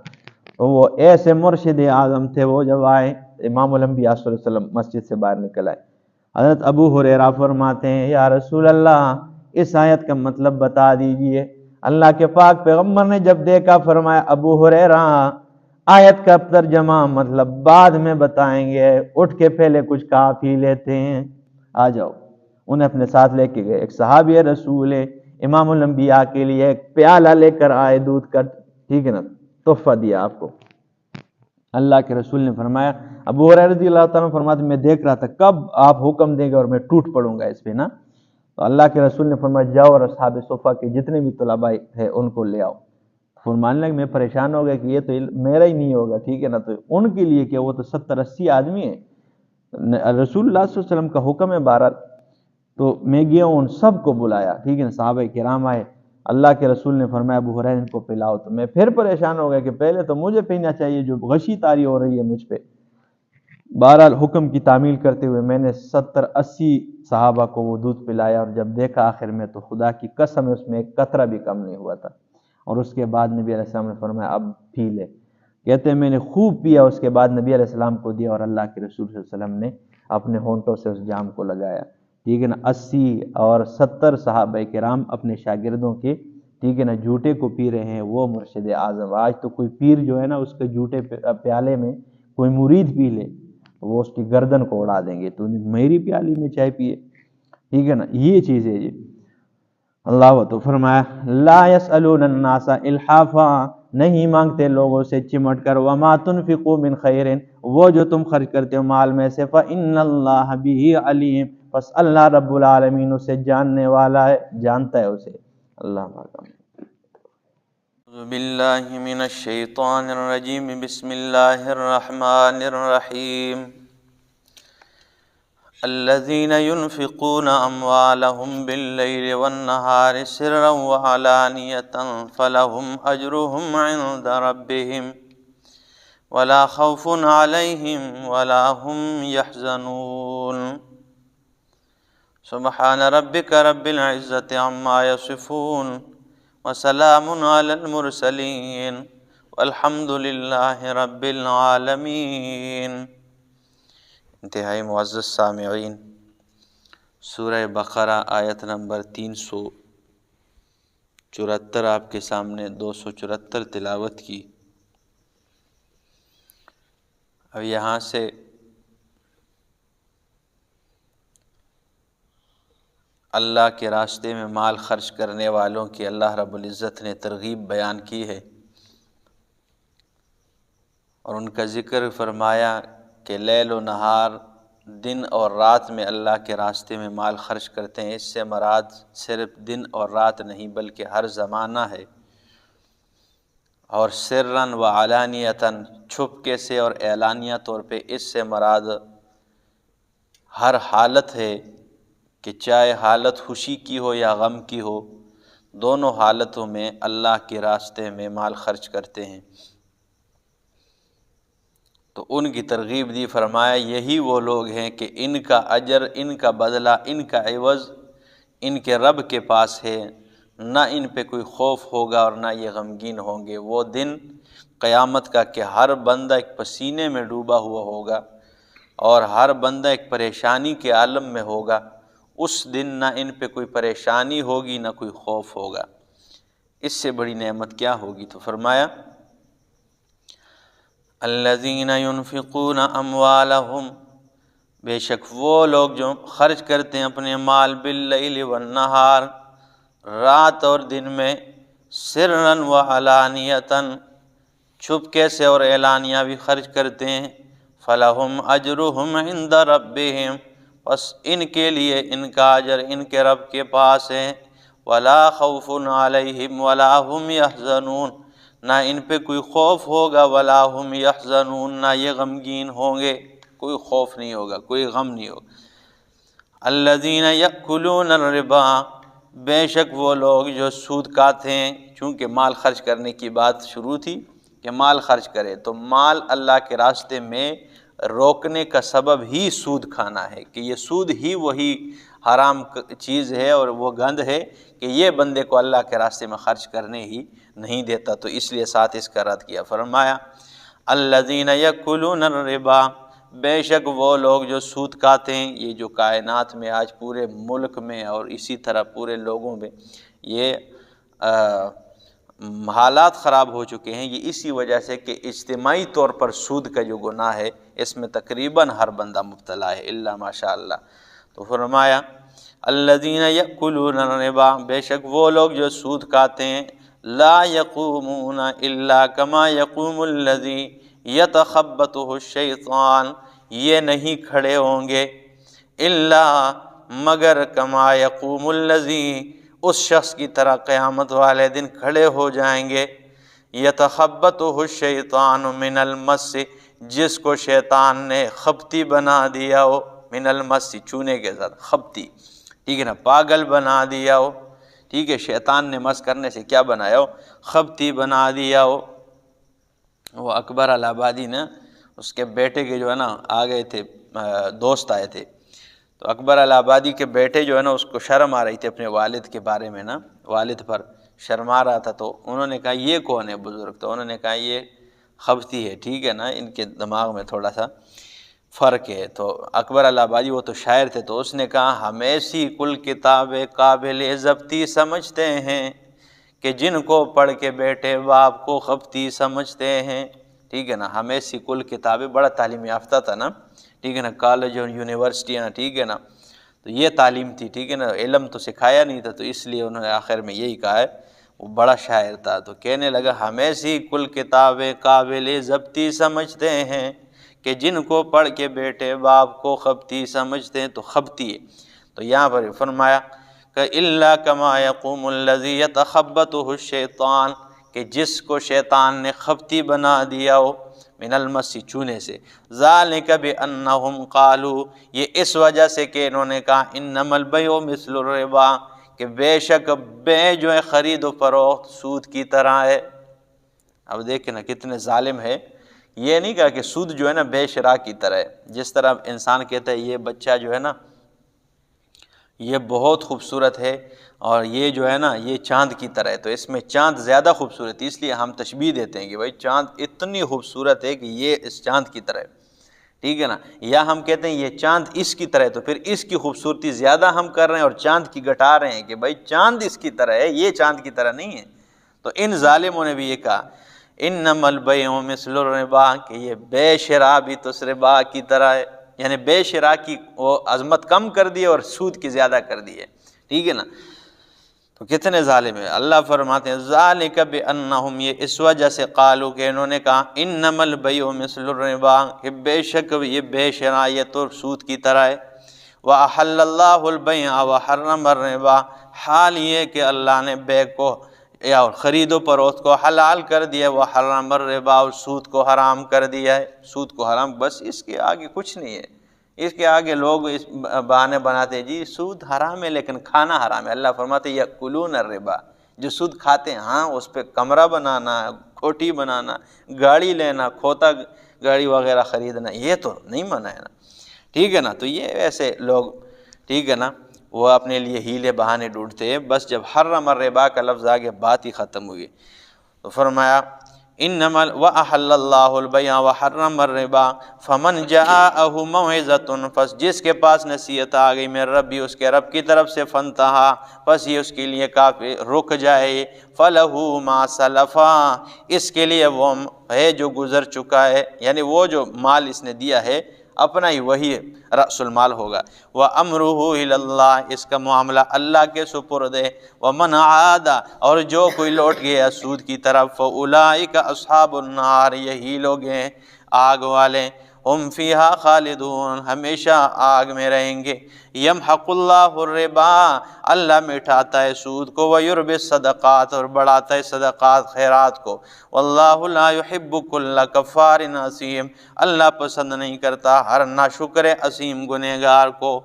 تو وہ ایسے مرشد اعظم تھے، وہ جب آئے امام الانبیاء صلی اللہ علیہ وسلم مسجد سے باہر نکل آئے۔ حضرت ابو ہریرہ فرماتے ہیں یا رسول اللہ اس آیت کا مطلب بتا دیجئے۔ اللہ کے پاک پیغمبر نے جب دیکھا فرمایا ابو ہریرہ آیت کا ترجمہ مطلب بعد میں بتائیں گے، اٹھ کے پہلے کچھ کھا پی لیتے ہیں، آ جاؤ۔ انہیں اپنے ساتھ لے کے گئے، ایک صحابی رسول امام الانبیاء کے لیے ایک پیالہ لے کر آئے دودھ کا، ٹھیک ہے نا، تحفہ دیا آپ کو۔ اللہ کے رسول نے فرمایا، ابو ہریرہ رضی اللہ تعالیٰ فرماتے میں دیکھ رہا تھا کب آپ حکم دیں گے اور میں ٹوٹ پڑوں گا اس پہ نا۔ تو اللہ کے رسول نے فرمایا جاؤ اور اصحاب صفہ کے جتنے بھی طلباء ہیں ان کو لے آؤ۔ فرمانے لگے میں پریشان ہو گیا کہ یہ تو میرا ہی نہیں ہوگا، ٹھیک ہے نا، تو ان کے لیے کہ وہ تو 70-80 آدمی ہیں، رسول اللہ صلی اللہ علیہ وسلم کا حکم ہے بہرحال۔ تو میں گیا ان سب کو بلایا، ٹھیک ہے نا، صحابہ کرام آئے، اللہ کے رسول نے فرمایا ابو ہریرہ ان کو پلاؤ۔ تو میں پھر پریشان ہو گیا کہ پہلے تو مجھے پینا چاہیے، جو غشی طاری ہو رہی ہے مجھ پہ۔ بہرحال حکم کی تعمیل کرتے ہوئے میں نے 70-80 صحابہ کو وہ دودھ پلایا، اور جب دیکھا آخر میں تو خدا کی قسم ہے اس میں ایک قطرہ بھی کم نہیں ہوا تھا۔ اور اس کے بعد نبی علیہ السلام نے فرمایا اب پی لے، کہتے ہیں میں نے خوب پیا، اس کے بعد نبی علیہ السلام کو دیا اور اللہ کے رسول صلی اللہ علیہ وسلم نے اپنے ہونٹوں سے اس جام کو لگایا، ٹھیک ہے نا۔ 80 اور 70 صحابہ کرام اپنے شاگردوں کے، ٹھیک ہے نا، جھوٹے کو پی رہے ہیں، وہ مرشد اعظم۔ آج تو کوئی پیر جو ہے نا اس کے جھوٹے پیالے میں کوئی مرید پی لے وہ اس کی گردن کو اڑا دیں گے، تو میری پیالی میں چائے پیے، ٹھیک ہے نا، یہ چیز ہے جی۔ اللہ تو فرمایا لا یسألون الناس الحافا، نہیں مانگتے لوگوں سے چمٹ کر، وما تنفقوا من خیر، وہ جو تم خرچ کرتے ہو مال میں سے، فإن اللہ بہ علیم، بس اللہ رب العالمین اسے جاننے والا ہے، جانتا ہے اسے۔ اللہ پاک۔ اعوذ باللہ من الشیطان الرجیم، بسم اللہ الرحمن الرحیم۔ الذين ينفقون أموالهم بالليل والنهار سرا وعلانية فلهم أجرهم عند ربهم ولا خوف عليهم ولا هم يحزنون سبحان ربك رب العزة عما يصفون وسلام على المرسلين والحمد لله رب العالمين۔ انتہائی معزز سامعین، سورہ بقرہ آیت نمبر 374 آپ کے سامنے 274 تلاوت کی۔ اب یہاں سے اللہ کے راستے میں مال خرچ کرنے والوں کی اللہ رب العزت نے ترغیب بیان کی ہے، اور ان کا ذکر فرمایا کہ لیل و نہار، دن اور رات میں اللہ کے راستے میں مال خرچ کرتے ہیں۔ اس سے مراد صرف دن اور رات نہیں بلکہ ہر زمانہ ہے، اور سرًا و علانیتاً، چھپکے سے اور اعلانیہ طور پہ اس سے مراد ہر حالت ہے، کہ چاہے حالت خوشی کی ہو یا غم کی ہو، دونوں حالتوں میں اللہ کے راستے میں مال خرچ کرتے ہیں۔ تو ان کی ترغیب دی، فرمایا یہی وہ لوگ ہیں کہ ان کا اجر، ان کا بدلہ، ان کا عوض ان کے رب کے پاس ہے، نہ ان پہ کوئی خوف ہوگا اور نہ یہ غمگین ہوں گے۔ وہ دن قیامت کا کہ ہر بندہ ایک پسینے میں ڈوبا ہوا ہوگا اور ہر بندہ ایک پریشانی کے عالم میں ہوگا، اس دن نہ ان پہ کوئی پریشانی ہوگی نہ کوئی خوف ہوگا۔ اس سے بڑی نعمت کیا ہوگی؟ تو فرمایا الذین ينفقون اموالہم، بے شک وہ لوگ جو خرچ کرتے ہیں اپنے مال، باللیل والنہار، رات اور دن میں، سرًا و علانیتاً، چھپکے سے اور اعلانیہ بھی خرچ کرتے ہیں، فلہم اجرہم عند ربہم، بس ان کے لیے ان کا اجر ان کے رب کے پاس ہے، ولا خوف علیہم ولا ہم یحزنون، نہ ان پہ کوئی خوف ہوگا، ولا ہم یحزنون، نہ یہ غمگین ہوں گے، کوئی خوف نہیں ہوگا، کوئی غم نہیں ہوگا۔ الذین یأکلون الربا، بے شک وہ لوگ جو سود کھاتے ہیں، چونکہ مال خرچ کرنے کی بات شروع تھی کہ مال خرچ کرے، تو مال اللہ کے راستے میں روکنے کا سبب ہی سود کھانا ہے، کہ یہ سود ہی وہی حرام چیز ہے اور وہ گند ہے کہ یہ بندے کو اللہ کے راستے میں خرچ کرنے ہی نہیں دیتا، تو اس لیے ساتھ اس کا رد کیا، فرمایا الذین یأکلون الربا، بے شک وہ لوگ جو سود کھاتے ہیں، یہ جو کائنات میں آج پورے ملک میں اور اسی طرح پورے لوگوں میں یہ حالات خراب ہو چکے ہیں، یہ اسی وجہ سے کہ اجتماعی طور پر سود کا جو گناہ ہے اس میں تقریباً ہر بندہ مبتلا ہے الا ماشاء اللہ۔ تو فرمایا الذین یأکلون الربا، بے شک وہ لوگ جو سود کھاتے ہیں، لا یقومون الا کما یقوم الذی یتخبطہ الشیطان، یہ نہیں کھڑے ہوں گے الا مگر کما یقوم الذی، اس شخص کی طرح قیامت والے دن کھڑے ہو جائیں گے، یتخبطہ الشیطان من المس، جس کو شیطان نے خبتی بنا دیا ہو، من المس چونے کے ساتھ، خبتی، ٹھیک ہے نا، پاگل بنا دیا ہو، ٹھیک ہے، شیطان نے مس کرنے سے کیا بنایا ہو، خبتی بنا دیا ہو۔ وہ اکبر الہ-آبادی نا، اس کے بیٹے کے جو ہے نا آ گئے تھے، دوست آئے تھے، تو اکبر الہ-آبادی کے بیٹے جو ہے نا اس کو شرم آ رہی تھی اپنے والد کے بارے میں نا، والد پر شرما رہا تھا، تو انہوں نے کہا یہ کون ہے بزرگ، تو انہوں نے کہا یہ خبتی ہے، ٹھیک ہے نا، ان کے دماغ میں تھوڑا سا فرق ہے۔ تو اکبر الہ-آبادی وہ تو شاعر تھے، تو اس نے کہا ہم ایسی کل کتاب قابل ضبطی سمجھتے ہیں کہ جن کو پڑھ کے بیٹے باپ کو خبتی سمجھتے ہیں، ٹھیک ہے نا، ہم ایسی کل کتابیں، بڑا تعلیم یافتہ تھا نا، ٹھیک ہے نا، کالج اور یونیورسٹیاں، ٹھیک ہے نا، تو یہ تعلیم تھی، ٹھیک ہے نا، علم تو سکھایا نہیں تھا، تو اس لیے انہوں نے آخر میں یہی کہا ہے، وہ بڑا شاعر تھا، تو کہنے لگا ہم ایسی کل کتابیں قابل ضبطی سمجھتے ہیں کہ جن کو پڑھ کے بیٹے باپ کو خبتی سمجھتے ہیں، تو خبتی ہے، تو یہاں پر فرمایا کہ الا کما یقوم الذی یتخبطہ الشیطان، کہ جس کو شیطان نے خبتی بنا دیا ہو، من المس چونے سے، ذالک بانہم قالوا، یہ اس وجہ سے کہ انہوں نے کہا انما البیع مثل الربا، کہ بے شک بے جو ہے خرید و فروخت سود کی طرح ہے۔ اب دیکھیں نا کتنے ظالم ہے، یہ نہیں کہا کہ سود جو ہے نا بے شرا کی طرح ہے، جس طرح انسان کہتا ہے یہ بچہ جو ہے نا یہ بہت خوبصورت ہے اور یہ جو ہے نا یہ چاند کی طرح ہے، تو اس میں چاند زیادہ خوبصورت ہے، اس لیے ہم تشبیہ دیتے ہیں کہ بھائی چاند اتنی خوبصورت ہے کہ یہ اس چاند کی طرح ہے، ٹھیک ہے نا، یا ہم کہتے ہیں یہ چاند اس کی طرح ہے، تو پھر اس کی خوبصورتی زیادہ ہم کر رہے ہیں اور چاند کی گھٹا رہے ہیں کہ بھائی چاند اس کی طرح ہے، یہ چاند کی طرح نہیں ہے۔ تو ان ظالموں نے بھی یہ کہا انما البیع مثل الربا، کہ یہ بے شرا بھی تو ربا کی طرح ہے، یعنی بے شرا کی وہ عظمت کم کر دی اور سود کی زیادہ کر دی ہے، ٹھیک ہے نا، تو کتنے ظالم ہیں۔ اللہ فرماتے ہیں ذالک بانہم، یہ اس وجہ سے قالو کہ انہوں نے کہا انما البیع مثل الربا، کہ بے شک یہ بے شرا یہ تو سود کی طرح ہے، واحل اللہ البیع وحرم الربا، حال یہ کہ اللہ نے بے کو یا خرید و فروخت کو حلال کر دیا، وحرم الربا، اور سود کو حرام کر دیا ہے، سود کو حرام، بس اس کے آگے کچھ نہیں ہے، اس کے آگے لوگ اس بہانے بناتے ہیں جی سود حرام ہے لیکن کھانا حرام ہے۔ اللہ فرماتے ہیں یأکلون الربا، جو سود کھاتے ہیں، ہاں اس پہ کمرہ بنانا، کوٹھی بنانا، گاڑی لینا، کھوتا گاڑی وغیرہ خریدنا، یہ تو نہیں منع ہے نا، ٹھیک ہے نا، تو یہ ایسے لوگ، ٹھیک ہے نا، وہ اپنے لیے ہیلے بہانے ڈھونڈتے ہیں، بس جب حرم الربا کا لفظ آگے بات ہی ختم ہوئی، تو فرمایا انما واحل اللہ البیع وحرم الربا فمن جاءہ موعظۃ، پس جس کے پاس نصیحت آ گئی میرے ربی، اس کے رب کی طرف سے، فانتہا، پس یہ اس کے لیے کافی رک جائے، فلہ ما سلفا، اس کے لیے وہ ہے جو گزر چکا ہے، یعنی وہ جو مال اس نے دیا ہے اپنا ہی وہی رأس المال ہوگا۔ وَأَمْرُهُ إِلَى اللَّهِ، اس کا معاملہ اللہ کے سپرد ہے۔ وَمَنْ عَادَ، اور جو کوئی لوٹ گیا سود کی طرف، فَأُولَٰئِكَ أَصْحَابُ النَّارِ، یہی لوگ ہیں آگ والے، ہم فیہا خالدون، ہمیشہ آگ میں رہیں گے۔ یمحق اللہ الربا، اللہ مٹھاتا ہے سود کو، ویربی الصدقات، اور بڑھاتا ہے صدقات خیرات کو۔ واللہ لا یحب کل کفار اثیم، اللہ پسند نہیں کرتا ہر ناشکر عظیم گنہگار کو۔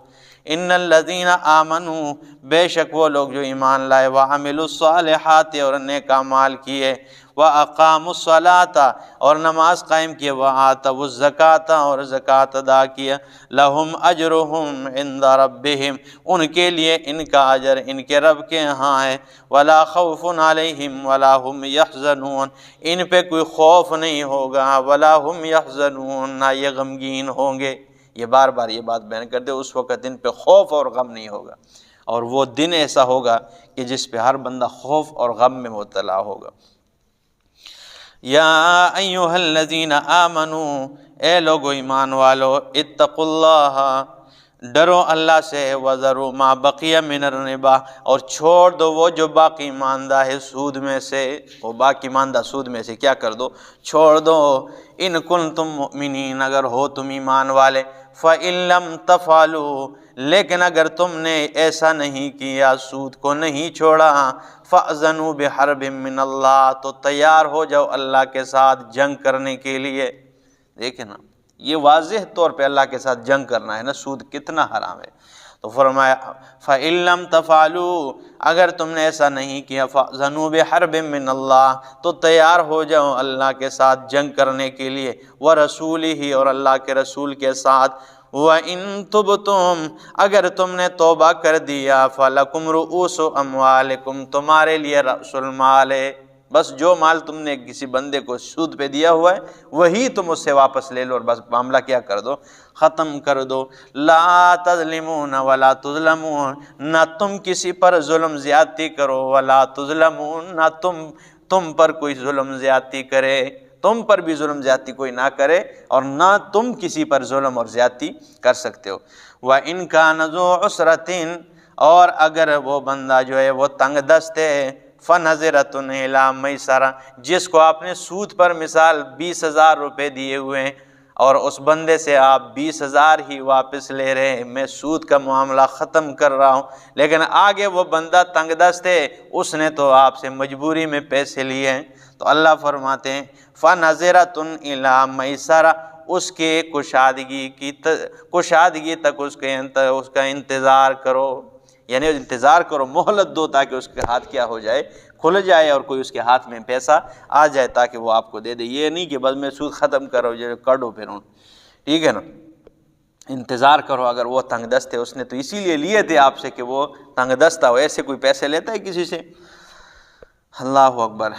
ان الذین آمنوا، بے شک وہ لوگ جو ایمان لائے، وعملوا الصالحات، اور نیک اعمال کیے، وَأَقَامُوا الصَّلَاةَ، اور نماز قائم کیے، وَآتَوُا الزَّكَاةَ، اور زکوٰۃ ادا کیا، لَهُمْ أَجْرُهُمْ عِنْدَ رَبِّهِمْ، ان کے لیے ان کا اجر ان کے رب کے ہاں ہے۔ وَلَا خَوْفٌ عَلَيْهِمْ وَلَا هُمْ يَحْزَنُونَ، ان پہ کوئی خوف نہیں ہوگا، وَلَا هُمْ يَحْزَنُونَ، نہ یہ غمگین ہوں گے۔ یہ بار بار یہ بات بیان کر دے، اس وقت ان پہ خوف اور غم نہیں ہوگا، اور وہ دن ایسا ہوگا کہ جس پہ ہر بندہ خوف اور غم میں مبتلا ہوگا۔ یا ایہا الذین آمنوا، اے لوگو ایمان والو، اتقوا اللہ، ڈرو اللہ سے، وذروا ما بقی من الربا، اور چھوڑ دو وہ جو باقی ماندہ ہے سود میں سے، وہ باقی ماندہ سود میں سے کیا کر دو؟ چھوڑ دو۔ ان کنتم مؤمنین، اگر ہو تم ایمان والے، فَإِن لَمْ تَفْعَلُوا، لیکن اگر تم نے ایسا نہیں کیا، سود کو نہیں چھوڑا، فَأْذَنُوا بِحَرْبٍ مِّنَ اللَّهِ، تو تیار ہو جاؤ اللہ کے ساتھ جنگ کرنے کے لیے۔ دیکھیں نا، یہ واضح طور پہ اللہ کے ساتھ جنگ کرنا ہے نا، سود کتنا حرام ہے۔ تو فرمایا فَإِن لَمْ تَفْعَلُوا، اگر تم نے ایسا نہیں کیا، فَأْذَنُوا بِحَرْبٍ مِّنَ اللَّهِ، تو تیار ہو جاؤ اللہ کے ساتھ جنگ کرنے کے لیے، وَرَسُولِهِ، اور اللہ کے رسول کے ساتھ۔ وَإِن تُبْتُمْ، اگر تم نے توبہ کر دیا، فَلَكُمْ رُؤُوسُ أَمْوَالِكُمْ، تمہارے لیے رأس المال ہے، بس جو مال تم نے کسی بندے کو سود پہ دیا ہوا ہے وہی تم اس سے واپس لے لو، اور بس معاملہ کیا کر دو؟ ختم کر دو۔ لا تظلمون ولا تظلمون، نہ تم کسی پر ظلم زیادتی کرو، ولا تظلمون، نہ تم پر کوئی ظلم زیادتی کرے، تم پر بھی ظلم زیادتی کوئی نہ کرے، اور نہ تم کسی پر ظلم اور زیادتی کر سکتے ہو۔ وَإِن كَانَ ذُو عُسْرَةٍ، اور اگر وہ بندہ جو ہے وہ تنگ دست ہے، فَنَظِرَةٌ إِلَىٰ مَيْسَرَةٍ، جس کو آپ نے سود پر مثال 20,000 روپے دیے ہوئے ہیں، اور اس بندے سے آپ 20,000 ہی واپس لے رہے ہیں، میں سود کا معاملہ ختم کر رہا ہوں، لیکن آگے وہ بندہ تنگ دست ہے، اس نے تو آپ سے مجبوری میں پیسے لیے ہیں، تو اللہ فرماتے ہیں فَنَظِرَةٌ إِلَىٰ مَيْسَرَةٍ، اس کے کشادگی تک اس کا انتظار کرو، یعنی انتظار کرو، مہلت دو، تاکہ اس کے ہاتھ کیا ہو جائے؟ کھل جائے، اور کوئی اس کے ہاتھ میں پیسہ آ جائے تاکہ وہ آپ کو دے دے۔ یہ نہیں کہ بس میں سود ختم کرو جو کاٹو پھر ہوں، ٹھیک ہے نا، انتظار کرو۔ اگر وہ تنگ دست ہے، اس نے تو اسی لیے لیے تھے آپ سے کہ وہ تنگ دستہ ہو، ایسے کوئی پیسے لیتا ہے کسی سے؟ اللہ اکبر۔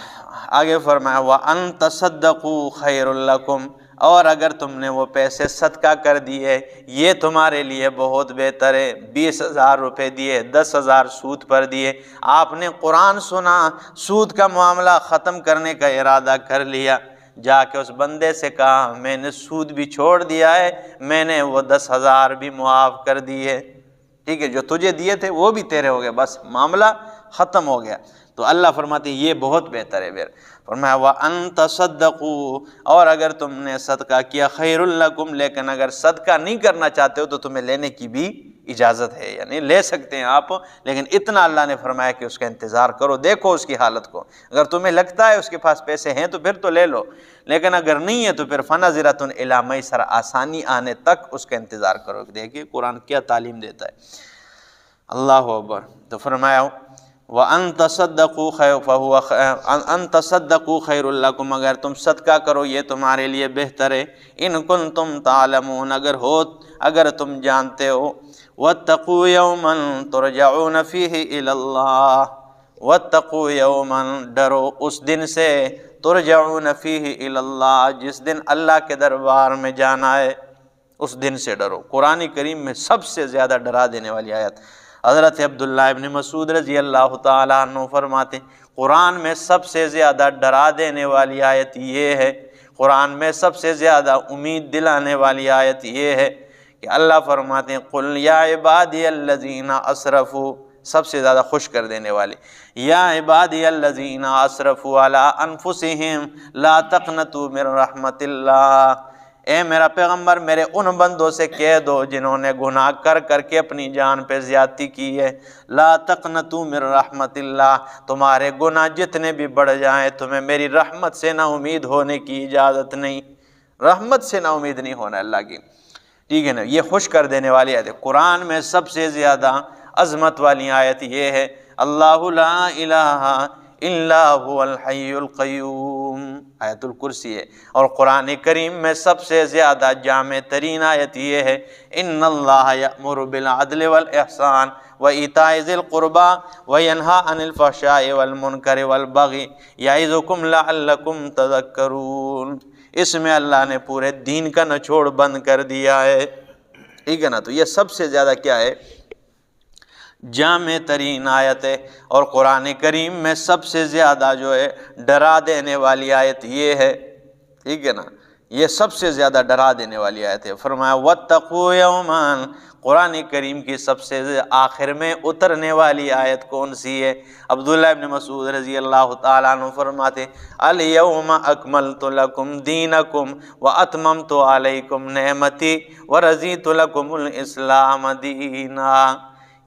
آگے فرمایا وَأَن تَصَدَّقُوا خَيْرٌ لَكُمْ، اور اگر تم نے وہ پیسے صدقہ کر دیے، یہ تمہارے لیے بہت بہتر ہے۔ 20,000 روپے دیے، 10,000 سود پر دیے، آپ نے قرآن سنا، سود کا معاملہ ختم کرنے کا ارادہ کر لیا، جا کے اس بندے سے کہا میں نے سود بھی چھوڑ دیا ہے، میں نے وہ 10,000 بھی معاف کر دیے، ٹھیک ہے، جو تجھے دیے تھے وہ بھی تیرے ہو گئے، بس معاملہ ختم ہو گیا۔ تو اللہ فرماتے ہیں یہ بہت بہتر ہے۔ پھر فرمایا وَأَن تَصَدَّقُوا، اور اگر تم نے صدقہ کیا، خَيْرٌ لَكُمْ، لیکن اگر صدقہ نہیں کرنا چاہتے ہو تو تمہیں لینے کی بھی اجازت ہے، یعنی لے سکتے ہیں آپ، لیکن اتنا اللہ نے فرمایا کہ اس کا انتظار کرو، دیکھو اس کی حالت کو، اگر تمہیں لگتا ہے اس کے پاس پیسے ہیں تو پھر تو لے لو، لیکن اگر نہیں ہے تو پھر فَنَظِرَةٌ إِلَىٰ مَيْسَرَةٍ، آسانی آنے تک اس کا انتظار کرو۔ دیکھیے قرآن کیا تعلیم دیتا ہے، اللہ اکبر۔ تو فرمایا وَأَن تَصَدَّقُوا خَيْرٌ لَكُمْ، اگر تم صدقہ کرو یہ تمہارے لیے بہتر ہے، اِن كُنتُمْ تَعْلَمُونَ، اگر تم جانتے ہو، وَاتَّقُوا يَوْمًا تُرْجَعُونَ فِيهِ إِلَى اللَّهِ، وَاتَّقُوا يَوْمًا، ڈرو اس دن سے، تُرْجَعُونَ فِيهِ إِلَى اللَّهِ، جس دن اللہ کے دربار میں جانا ہے، اس دن سے ڈرو۔ قرآن کریم میں سب سے زیادہ ڈرا دینے والی آیت، حضرت عبداللہ ابن مسعود رضی اللہ تعالیٰ عنہ فرماتے ہیں قرآن میں سب سے زیادہ ڈرا دینے والی آیت یہ ہے، قرآن میں سب سے زیادہ امید دلانے والی آیت یہ ہے کہ اللہ فرماتے ہیں قل یا عبادی الذین اسرفوا، سب سے زیادہ خوش کر دینے والی، یا عبادی الذین اسرفوا علی انفسہم لا تقنطوا من رحمت اللہ، اے میرا پیغمبر میرے ان بندوں سے کہہ دو جنہوں نے گناہ کر کر کے اپنی جان پہ زیادتی کی ہے، لا تقنطوا من رحمت اللہ، تمہارے گناہ جتنے بھی بڑھ جائیں تمہیں میری رحمت سے نا امید ہونے کی اجازت نہیں، رحمت سے نا امید نہیں ہونا اللہ کی، ٹھیک ہے نا۔ یہ خوش کر دینے والی آیت ہے۔ قرآن میں سب سے زیادہ عظمت والی آیت یہ ہے اللہ لا الہ الا هو الحی القیوم، آیت الکرسی ہے۔ اور قرآن کریم میں سب سے زیادہ جامع ترین آیت یہ ہے ان اللہ یأمر بالعدل والاحسان وایتاء ذی القربى وینہی عن الفحشاء والمنکر والبغی یعظکم لعلکم تذکرون۔ اس میں اللہ نے پورے دین کا نچوڑ بند کر دیا ہے، ٹھیک ہے نا۔ تو یہ سب سے زیادہ کیا ہے، جامع ترین آیت ہے۔ اور قرآن کریم میں سب سے زیادہ جو ہے ڈرا دینے والی آیت یہ ہے، ٹھیک ہے نا، یہ سب سے زیادہ ڈرا دینے والی آیت ہے۔ فرمایا واتقوا یوما، قرآن کریم کی سب سے آخر میں اترنے والی آیت کون سی ہے؟ عبداللہ ابن مسعود رضی اللہ تعالیٰ عنہ فرماتے الیوم اکملت لکم دینکم واتممت علیکم نعمتی ورضیت لکم الاسلام دینا۔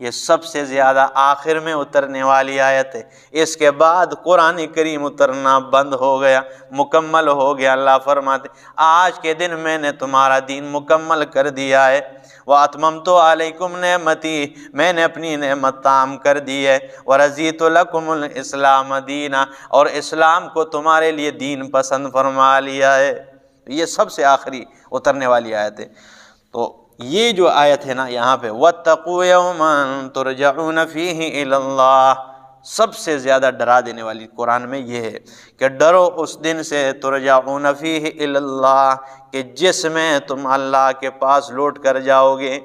یہ سب سے زیادہ آخر میں اترنے والی آیت ہے۔ اس کے بعد قرآن کریم اترنا بند ہو گیا، مکمل ہو گیا۔ اللہ فرماتے آج کے دن میں نے تمہارا دین مکمل کر دیا ہے، وَأَتْمَمْتُ عَلَيْكُمْ نِعْمَتِي، میں نے اپنی نعمت تام کر دی ہے، وَرَضِيتُ لَكُمُ الْإِسْلَامَ دِينًا، اور اسلام کو تمہارے لیے دین پسند فرما لیا ہے۔ یہ سب سے آخری اترنے والی آیت ہے۔ تو یہ جو آیت ہے نا یہاں پہ وَاتَّقُوا يَوْمًا تُرْجَعُونَ فِيهِ إِلَى اللَّهِ، سب سے زیادہ ڈرا دینے والی قرآن میں یہ ہے کہ ڈرو اس دن سے تُرْجَعُونَ فِيهِ إِلَى اللَّهِ، کہ جس میں تم اللہ کے پاس لوٹ کر جاؤ گے،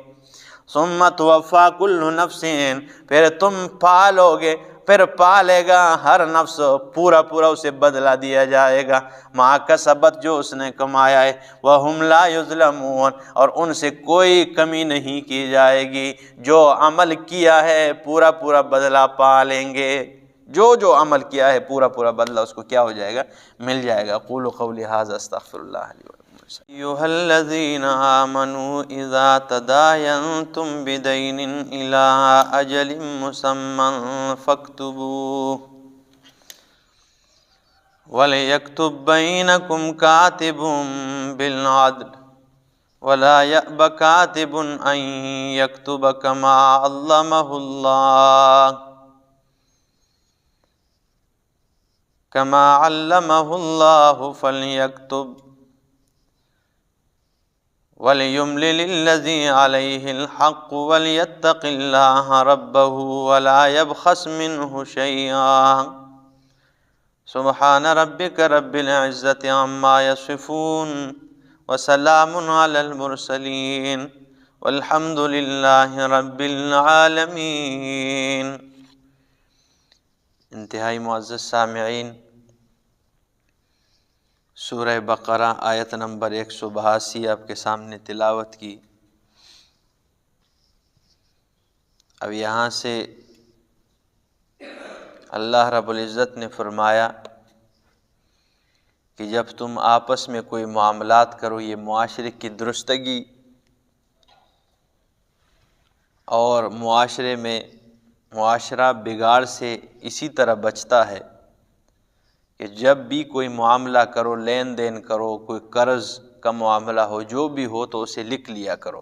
ثُمَّ تُوَفَّى كُلُّ نَفْسٍ، پھر تم پالو گے، پھر پالے گا ہر نفس، پورا پورا اسے بدلہ دیا جائے گا، مَا کَسَبَتْ، جو اس نے کمایا ہے، وَهُمْ لَا يُظْلَمُونَ، اور ان سے کوئی کمی نہیں کی جائے گی، جو عمل کیا ہے پورا پورا بدلہ پا لیں گے، جو عمل کیا ہے پورا پورا بدلہ اس کو کیا ہو جائے گا، مل جائے گا۔ قولوا قولی ھذا استغفر اللہ لی ولکم۔ ایھا الذین آمنوا اذا تداینتم بدین الی اجل مسمی فاکتبوہ ولیکتب بینکم کاتب بالعدل ولا یأب کاتب ان یکتب کما علمہ اللہ فلیکتب وَلْيُمْلِلِ الَّذِي عَلَيْهِ الْحَقُّ وَلْيَتَّقِ اللَّهَ رَبَّهُ وَلَا يَبْخَسْ مِنْهُ شَيْئًا سُبْحَانَ رَبِّكَ رَبِّ الْعِزَّةِ عَمَّا يَصِفُونَ وَسَلَامٌ عَلَى الْمُرْسَلِينَ وَالْحَمْدُ لِلَّهِ رَبِّ الْعَالَمِينَ۔ انتہائی معزز سامعین، سورہ بقرہ آیت نمبر 182 آپ کے سامنے تلاوت کی۔ اب یہاں سے اللہ رب العزت نے فرمایا کہ جب تم آپس میں کوئی معاملات کرو، یہ معاشرے کی درستگی اور معاشرے میں معاشرہ بگاڑ سے اسی طرح بچتا ہے کہ جب بھی کوئی معاملہ کرو، لین دین کرو، کوئی قرض کا معاملہ ہو، جو بھی ہو تو اسے لکھ لیا کرو۔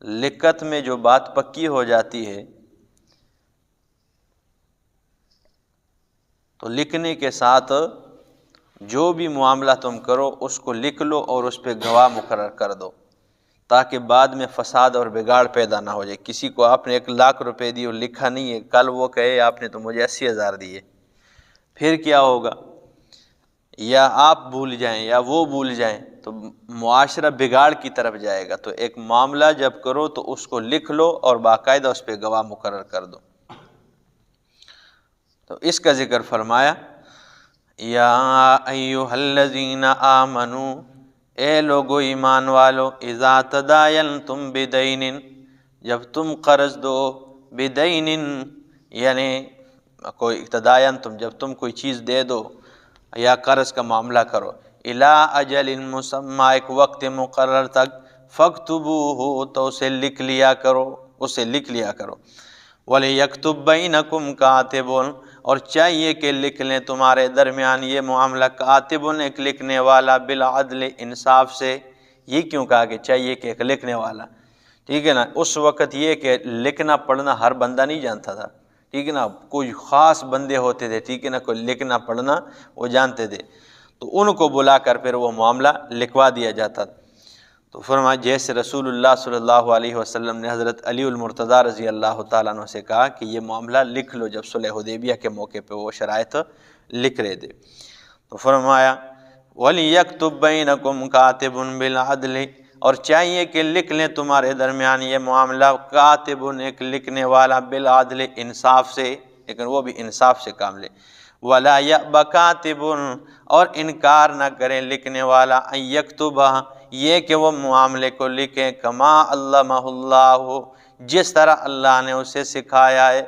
لکت میں جو بات پکی ہو جاتی ہے تو لکھنے کے ساتھ جو بھی معاملہ تم کرو اس کو لکھ لو اور اس پہ گواہ مقرر کر دو، تاکہ بعد میں فساد اور بگاڑ پیدا نہ ہو جائے۔ کسی کو آپ نے 1,00,000 روپے دی اور لکھا نہیں ہے، کل وہ کہے آپ نے تو مجھے 80,000 دیے، پھر کیا ہوگا؟ یا آپ بھول جائیں یا وہ بھول جائیں تو معاشرہ بگاڑ کی طرف جائے گا۔ تو ایک معاملہ جب کرو تو اس کو لکھ لو اور باقاعدہ اس پہ گواہ مقرر کر دو۔ تو اس کا ذکر فرمایا یا ایھا الذین آمنو، اے لوگو ایمان والو، اذا تداینتم بدین، جب تم قرض دو، بدین یعنی کوئی تداینتم، جب تم کوئی چیز دے دو یا قرض کا معاملہ کرو، الی اجل مسمی، ایک وقت مقرر تک، فاکتبوہ، تو اسے لکھ لیا کرو، وَلِيَكْتُبْ بَيْنَكُمْ کاتب، اور چاہیے کہ لکھ لیں تمہارے درمیان یہ معاملہ، کاتب، ایک لکھنے والا، بالعدل، انصاف سے۔ یہ کیوں کہا کہ چاہیے کہ ایک لکھنے والا؟ ٹھیک ہے نا، اس وقت یہ کہ لکھنا پڑھنا ہر بندہ نہیں جانتا تھا، ٹھیک ہے نا، کوئی خاص بندے ہوتے تھے، ٹھیک ہے نا، کوئی لکھنا پڑھنا وہ جانتے تھے، تو ان کو بلا کر پھر وہ معاملہ لکھوا دیا جاتا تھا۔ تو فرمایا جیسے رسول اللہ صلی اللہ علیہ وسلم نے حضرت علی المرتضیٰ رضی اللہ تعالیٰ عنہ سے کہا کہ یہ معاملہ لکھ لو، جب صلح حدیبیہ کے موقع پہ وہ شرائط لکھ رہے تھے، تو فرمایا وَلِيَكْتُبْ بَيْنَكُمْ كَاتِبٌ بِالْعَدْلِ، اور چاہیے کہ لکھ لیں تمہارے درمیان یہ معاملہ، کاتب، ایک لکھنے والا، بالعدل، انصاف سے، لیکن وہ بھی انصاف سے کام لے، وَلَا يَأْبَ كَاتِبٌ، اور انکار نہ کرے لکھنے والا، أَن يَكْتُبَ، یہ کہ وہ معاملے کو لکھیں، کما علمہ اللہ، جس طرح اللہ نے اسے سکھایا ہے،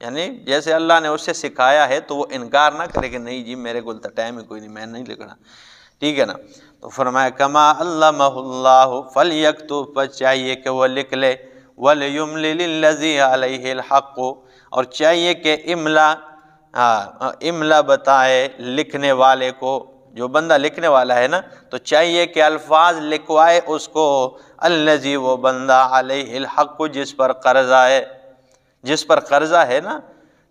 یعنی جیسے اللہ نے اسے سکھایا ہے، تو وہ انکار نہ کرے کہ نہیں جی میرے کو تو ٹائم ہی کوئی نہیں، میں نہیں لکھنا، ٹھیک ہے نا۔ تو فرمایا کما علمہ اللہ فلیکتب، پس چاہیے کہ وہ لکھ لے، ولیملل الذی علیہ الحق، اور چاہیے کہ املا بتائے لکھنے والے کو، جو بندہ لکھنے والا ہے نا، تو چاہیے کہ الفاظ لکھوائے اس کو، الذی، وہ بندہ، علیہ الحق، جس پر قرضہ ہے نا،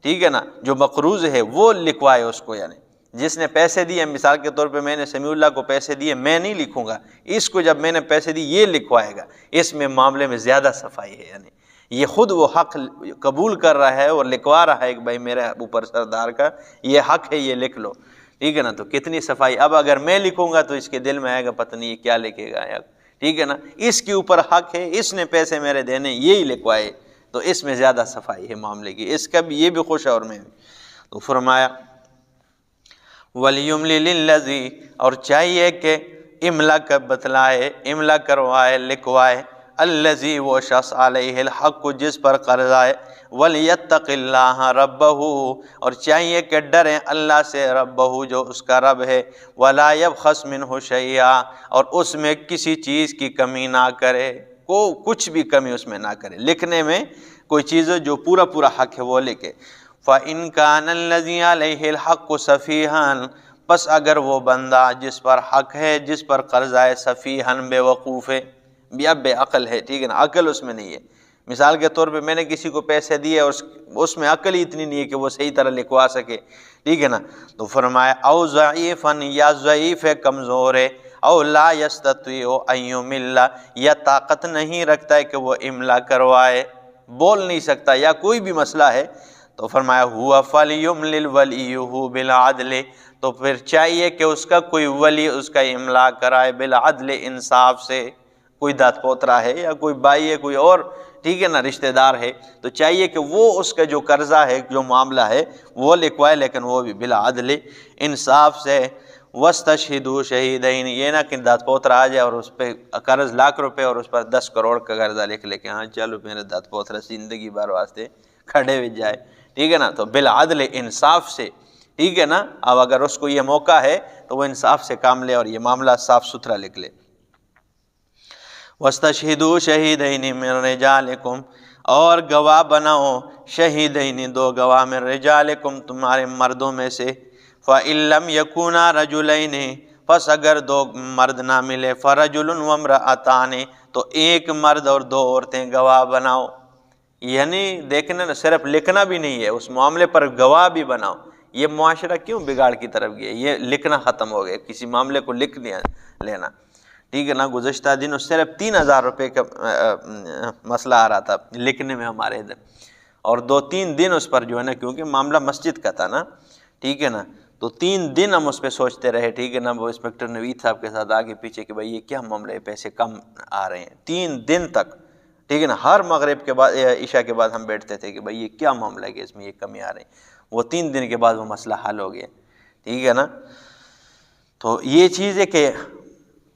ٹھیک ہے نا، جو مقروض ہے وہ لکھوائے اس کو، یعنی جس نے پیسے دیے، مثال کے طور پہ میں نے سمیع اللہ کو پیسے دیے، میں نہیں لکھوں گا، اس کو جب میں نے پیسے دی یہ لکھوائے گا، اس میں معاملے میں زیادہ صفائی ہے، یعنی یہ خود وہ حق قبول کر رہا ہے اور لکھوا رہا ہے کہ بھائی میرے اوپر سردار کا یہ حق ہے، یہ لکھ لو، ٹھیک ہے نا، تو کتنی صفائی۔ اب اگر میں لکھوں گا تو اس کے دل میں آئے گا پتہ نہیں یہ کیا لکھے گا، ٹھیک ہے نا، اس کے اوپر حق ہے، اس نے پیسے میرے دینے، یہی لکھوائے، تو اس میں زیادہ صفائی ہے معاملے کی، اس کا بھی یہ بھی خوش ہے اور میں بھی۔ تو فرمایا وَلْيُمْلِلِ الَّذِي، اور چاہیے کہ املا کا بتلائے، املا کروائے، لکھوائے، الَّذِي، وہ شخص، علیہ الحق، جس پر قرضہ ہے، وَلْيَتَّقِ اللَّهَ رَبَّهُ، اور چاہیے کہ ڈریں اللہ سے، ربہ، جو اس کا رب ہے، وَلَا يَبْخَسْ مِنْهُ شَيْئًا، اور اس میں کسی چیز کی کمی نہ کرے، کچھ بھی کمی اس میں نہ کرے، لکھنے میں کوئی چیز جو پورا حق ہے وہ لکھے۔ فَإِنْ كَانَ الَّذِي عَلَيْهِ الْحَقُّ سَفِيهًا، پس اگر وہ بندہ جس پر حق ہے، جس پر قرضہ ہے، سفیہن، بے وقوف ہے، یا بے عقل ہے، ٹھیک ہے نا، عقل اس میں نہیں ہے، مثال کے طور پہ میں نے کسی کو پیسے دیے اور اس میں عقل ہی اتنی نہیں ہے کہ وہ صحیح طرح لکھوا سکے، ٹھیک ہے نا، تو فرمایا او ضعیفن، یا ضعیف ہے، کمزور ہے، او لا یستطیع ان یمل، یا طاقت نہیں رکھتا ہے کہ وہ املا کروائے، بول نہیں سکتا، یا کوئی بھی مسئلہ ہے، تو فرمایا ہوا فلیملل ولیہ بالعدل، تو پھر چاہیے کہ اس کا کوئی ولی اس کا املا کرائے، بالعدل، انصاف سے، کوئی دات پوترا ہے یا کوئی بھائی ہے، کوئی اور، ٹھیک ہے نا، رشتہ دار ہے، تو چاہیے کہ وہ اس کا جو قرضہ ہے، جو معاملہ ہے وہ لکھوائے، لیکن وہ بھی بالعدل، انصاف سے۔ وَاسْتَشْهِدُوا شَهِيدَيْنِ، یہ نہ کہ دات پوترا آ جائے اور اس پہ قرض ₹1,00,000 اور اس پر 10 کروڑ کا قرضہ لکھ لے کہ ہاں چلو میرے دات پوترا زندگی بھر واسطے کھڑے ہوئے جائے، ٹھیک ہے نا، تو بالعدل، انصاف سے، ٹھیک ہے نا، اب اگر اس کو یہ موقع ہے تو وہ انصاف سے کام لے اور یہ معاملہ صاف ستھرا لکھ لے۔ وَاسْتَشْهِدُوا شَهِيدَيْنِ مِن رِجَالِكُمْ، اور گواہ بناؤ، شہیدین، 2 گواہ، من رجالکم، تمہارے مردوں میں سے، فَإِن لَّمْ يَكُونَا رَجُلَيْنِ، پس اگر 2 مرد نہ ملے، فَرَجُلٌ وَامْرَأَتَانِ، تو 1 مرد اور 2 عورتیں گواہ بناؤ، یعنی دیکھنا صرف لکھنا بھی نہیں ہے، اس معاملے پر گواہ بھی بناؤ۔ یہ معاشرہ کیوں بگاڑ کی طرف گیا، یہ لکھنا ختم ہو گیا، کسی معاملے کو لکھ لینا، ٹھیک ہے نا۔ گزشتہ دنوں صرف ₹3000 کا مسئلہ آ رہا تھا لکھنے میں ہمارے ادھر، اور 2-3 دن اس پر جو ہے نا، کیونکہ معاملہ مسجد کا تھا نا، ٹھیک ہے نا، تو 3 دن ہم اس پہ سوچتے رہے، ٹھیک ہے نا، وہ انسپکٹر نوید صاحب کے ساتھ آگے پیچھے کہ بھائی یہ کیا معاملہ ہے، پیسے کم آ رہے ہیں، 3 دن تک، ٹھیک ہے نا، ہر مغرب کے بعد، عشاء کے بعد ہم بیٹھتے تھے کہ بھائی یہ کیا معاملہ ہے کہ اس میں یہ کمی آ رہی ہے۔ وہ 3 دن کے بعد وہ مسئلہ حل ہو گیا، ٹھیک ہے نا. تو یہ چیز ہے کہ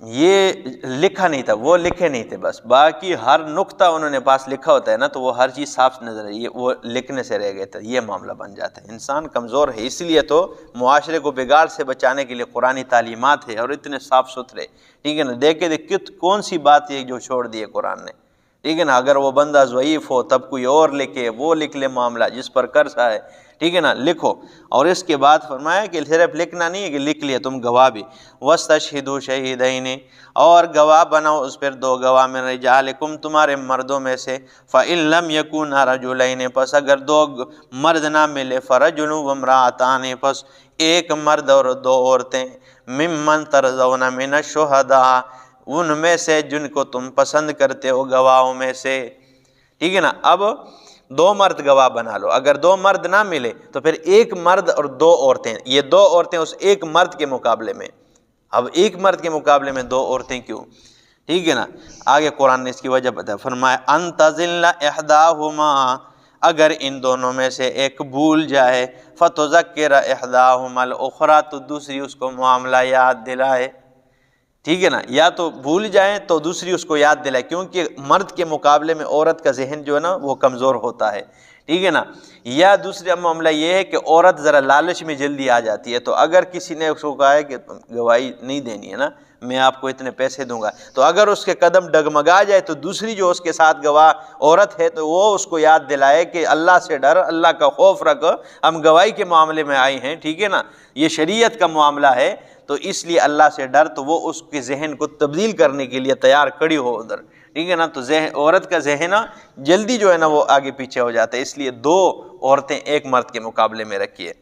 یہ لکھا نہیں تھا، وہ لکھے نہیں تھے بس، باقی ہر نقطہ انہوں نے پاس لکھا ہوتا ہے نا تو وہ ہر چیز صاف نظر ہے، یہ وہ لکھنے سے رہ گئے تھے، یہ معاملہ بن جاتا ہے. انسان کمزور ہے، اس لیے تو معاشرے کو بگاڑ سے بچانے کے لیے قرآنی تعلیمات ہے اور اتنے صاف ستھرے. ٹھیک ہے نا. دیکھے کون سی بات ہے جو چھوڑ دی ہے قرآن نے. ٹھیک ہے نا. اگر وہ بندہ ضعیف ہو تب کوئی اور لکھے، وہ لکھ لے معاملہ، جس پر قرض ہے، ٹھیک ہے نا، لکھو. اور اس کے بعد فرمایا کہ صرف لکھنا نہیں ہے کہ لکھ لیے، تم گواہ بھی. وَاسْتَشْهِدُوا شَهِيدَيْنِ، اور گواہ بناؤ اس پر دو گواہ، من رجالکم، تمہارے مردوں میں سے. فَإِن لَمْ يَكُونَا رَجُلَيْنِ، پس اگر دو مرد نہ ملے، فَرَجُلٌ وَامْرَأَتَانِ، پس ایک مرد اور دو عورتیں. ممن ترضون من الشہداء، ان میں سے جن کو تم پسند کرتے ہو گواہوں میں سے. ٹھیک ہے نا. اب دو مرد گواہ بنا لو، اگر دو مرد نہ ملے تو پھر ایک مرد اور دو عورتیں. یہ دو عورتیں اس ایک مرد کے مقابلے میں. اب ایک مرد کے مقابلے میں دو عورتیں کیوں؟ ٹھیک ہے نا. آگے قرآن نے اس کی وجہ بتایا، فرمایا ان تضل احداہما، اگر ان دونوں میں سے ایک بھول جائے، فتذکر احداہما الاخری، تو دوسری اس کو معاملہ یاد دلائے. ٹھیک ہے نا. یا تو بھول جائیں تو دوسری اس کو یاد دلائے، کیونکہ مرد کے مقابلے میں عورت کا ذہن جو ہے نا وہ کمزور ہوتا ہے. ٹھیک ہے نا. یا دوسرا معاملہ یہ ہے کہ عورت ذرا لالچ میں جلدی آ جاتی ہے. تو اگر کسی نے اس کو کہا ہے کہ گواہی نہیں دینی ہے نا، میں آپ کو اتنے پیسے دوں گا، تو اگر اس کے قدم ڈگمگا جائے تو دوسری جو اس کے ساتھ گواہ عورت ہے تو وہ اس کو یاد دلائے کہ اللہ سے ڈر، اللہ کا خوف رکھ، ہم گواہی کے معاملے میں آئے ہیں. ٹھیک ہے نا. یہ شریعت کا معاملہ ہے تو اس لیے اللہ سے ڈر، تو وہ اس کے ذہن کو تبدیل کرنے کے لیے تیار کھڑی ہو ادھر. ٹھیک ہے نا. تو عورت کا ذہن جلدی جو ہے نا وہ آگے پیچھے ہو جاتا ہے، اس لیے دو عورتیں ایک مرد کے مقابلے میں رکھیے.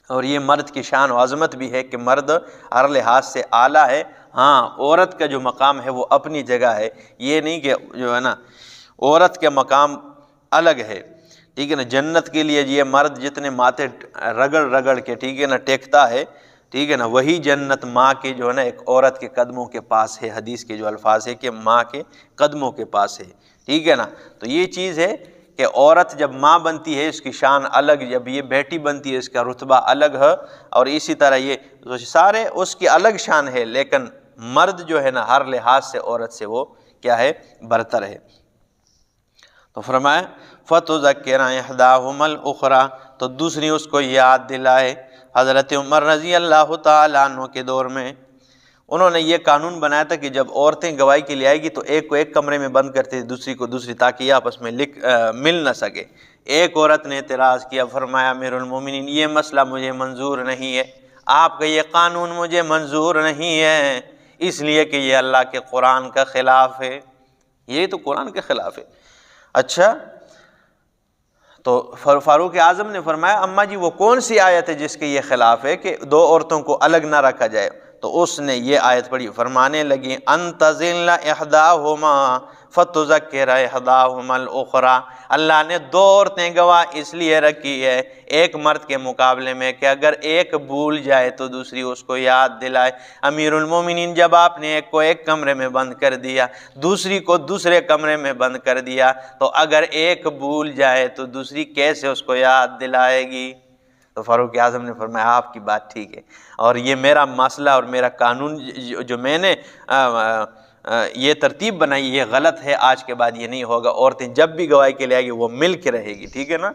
اور یہ مرد کی شان و عظمت بھی ہے کہ مرد ہر لحاظ سے اعلیٰ ہے. ہاں، عورت کا جو مقام ہے وہ اپنی جگہ ہے، یہ نہیں کہ جو ہے نا عورت کے مقام الگ ہے. ٹھیک ہے نا. جنت کے لیے یہ مرد جتنے ماتھے رگڑ رگڑ کے، ٹھیک ہے نا، ٹیکتا ہے، ٹھیک ہے نا، وہی جنت ماں کے جو ہے نا ایک عورت کے قدموں کے پاس ہے. حدیث کے جو الفاظ ہے کہ ماں کے قدموں کے پاس ہے. ٹھیک ہے نا. تو یہ چیز ہے کہ عورت جب ماں بنتی ہے اس کی شان الگ، جب یہ بیٹی بنتی ہے اس کا رتبہ الگ ہے. اور اسی طرح یہ سارے اس کی الگ شان ہے، لیکن مرد جو ہے نا ہر لحاظ سے عورت سے وہ کیا ہے، برتر ہے. تو فرمایا فَتُذَكِّرَ إِحْدَاهُمَا الْأُخْرَى، تو دوسری اس کو یاد دلائے. حضرت عمر رضی اللہ تعالیٰ عنہ کے دور میں انہوں نے یہ قانون بنایا تھا کہ جب عورتیں گواہی کے لیے آئے گی تو ایک کو ایک کمرے میں بند کرتے تھے، دوسری کو دوسری، تاکہ یہ آپس میں مل نہ سکے. ایک عورت نے اعتراض کیا، فرمایا امیر المومنین یہ مسئلہ مجھے منظور نہیں ہے، آپ کا یہ قانون مجھے منظور نہیں ہے، اس لیے کہ یہ اللہ کے قرآن کا خلاف ہے. یہ تو قرآن کے خلاف ہے. اچھا، تو فاروق اعظم نے فرمایا اماں جی وہ کون سی آیت ہے جس کے یہ خلاف ہے کہ دو عورتوں کو الگ نہ رکھا جائے؟ تو اس نے یہ آیت پڑھی، فرمانے لگی ان تضل احداہما فتذکر احداہما الاخری. اللہ نے دو عورتیں گواہ اس لیے رکھی ہے ایک مرد کے مقابلے میں کہ اگر ایک بھول جائے تو دوسری اس کو یاد دلائے. امیر المومنین جب آپ نے ایک کو ایک کمرے میں بند کر دیا، دوسری کو دوسرے کمرے میں بند کر دیا، تو اگر ایک بھول جائے تو دوسری کیسے اس کو یاد دلائے گی؟ تو فاروق اعظم نے فرمایا آپ کی بات ٹھیک ہے، اور یہ میرا مسئلہ اور میرا قانون جو میں نے یہ ترتیب بنائی یہ غلط ہے، آج کے بعد یہ نہیں ہوگا. عورتیں جب بھی گواہی کے لیے آئے گی وہ مل کے رہے گی. ٹھیک ہے نا.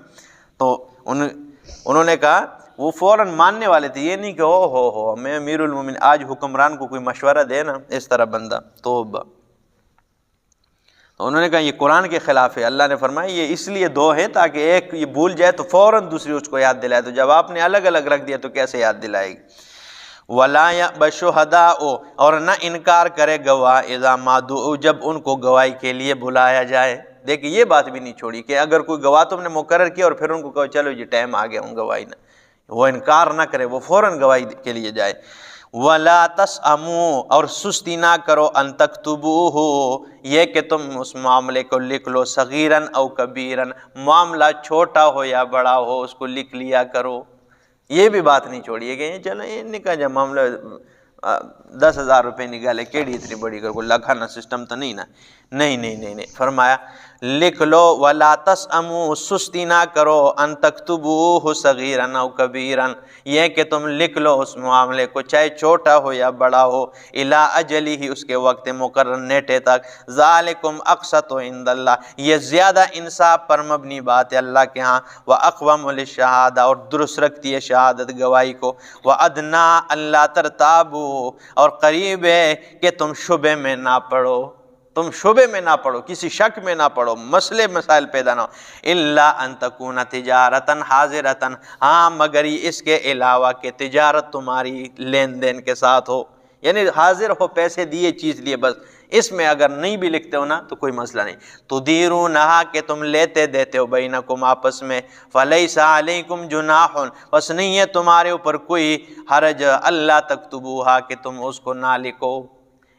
تو انہوں نے کہا، وہ فوراً ماننے والے تھے، یہ نہیں کہ او ہو میں امیر المومنین، آج حکمران کو کوئی مشورہ دے نا اس طرح بندہ توبہ. انہوں نے کہا یہ قرآن کے خلاف ہے. اللہ نے فرمایا یہ اس لیے دو ہیں تاکہ ایک یہ بھول جائے تو فوراً دوسری اس کو یاد دلائے. تو جب آپ نے الگ الگ رکھ دیا تو کیسے یاد دلائے گی؟ وَلَا يَأْبَ الشُّهَدَاءُ، اور نہ انکار کرے گواہ، اذا ما دعوا، جب ان کو گواہی کے لیے بلایا جائے. دیکھیں یہ بات بھی نہیں چھوڑی کہ اگر کوئی گواہ تم نے مقرر کیا اور پھر ان کو کہو چلو جی ٹائم آ گیا ہوں گواہی نہ، وہ انکار نہ کرے، وہ فوراً گواہی کے لیے جائے. وَلَا تَسْأَمُوا، اور سستی نہ کرو، ان تکتبوہ، یہ کہ تم اس معاملے کو لکھ لو، صغیراً او کبیراً، معاملہ چھوٹا ہو یا بڑا ہو اس کو لکھ لیا کرو. یہ بھی بات نہیں چھوڑی ہے کہ چلو یہ نکاح جب معاملہ 10,000 روپے نکالے کیڑی اتنی بڑی کر کو لکھانا سسٹم تو نہیں نا. نہیں نہیں نہیں نہیں، فرمایا لکھ لو، ولا تسأموا، سستی نہ کرو، ان تکتبوہ صغیرا او کبیرا، یہ کہ تم لکھ لو اس معاملے کو چاہے چھوٹا ہو یا بڑا ہو، الی اجلہ، اس کے وقت مقرر نیٹے تک، ذالکم اقسط عند اللہ، یہ زیادہ انصاف پر مبنی بات ہے اللہ کے ہاں، واقوم للشہادہ، اور درست رکھتی ہے شہادت گواہی کو، وادنا اللہ ترتابوا، اور قریب ہے کہ تم شبے میں نہ پڑو، تم شبے میں نہ پڑو، کسی شک میں نہ پڑو، مسئلے مسائل پیدا نہ ہو، الا ان تکون تجارتا حاضرتا، ہاں مگر اس کے علاوہ کہ تجارت تمہاری لین دین کے ساتھ ہو، یعنی حاضر ہو، پیسے دیے، چیز لیے، بس اس میں اگر نہیں بھی لکھتے ہو نا تو کوئی مسئلہ نہیں، تدیرونہا، کہ تم لیتے دیتے ہو، بینکم، آپس میں، فلیس علیکم جناح، بس نہیں ہے تمہارے اوپر کوئی حرج، اللہ تکتبوہا، کہ تم اس کو نہ لکھو،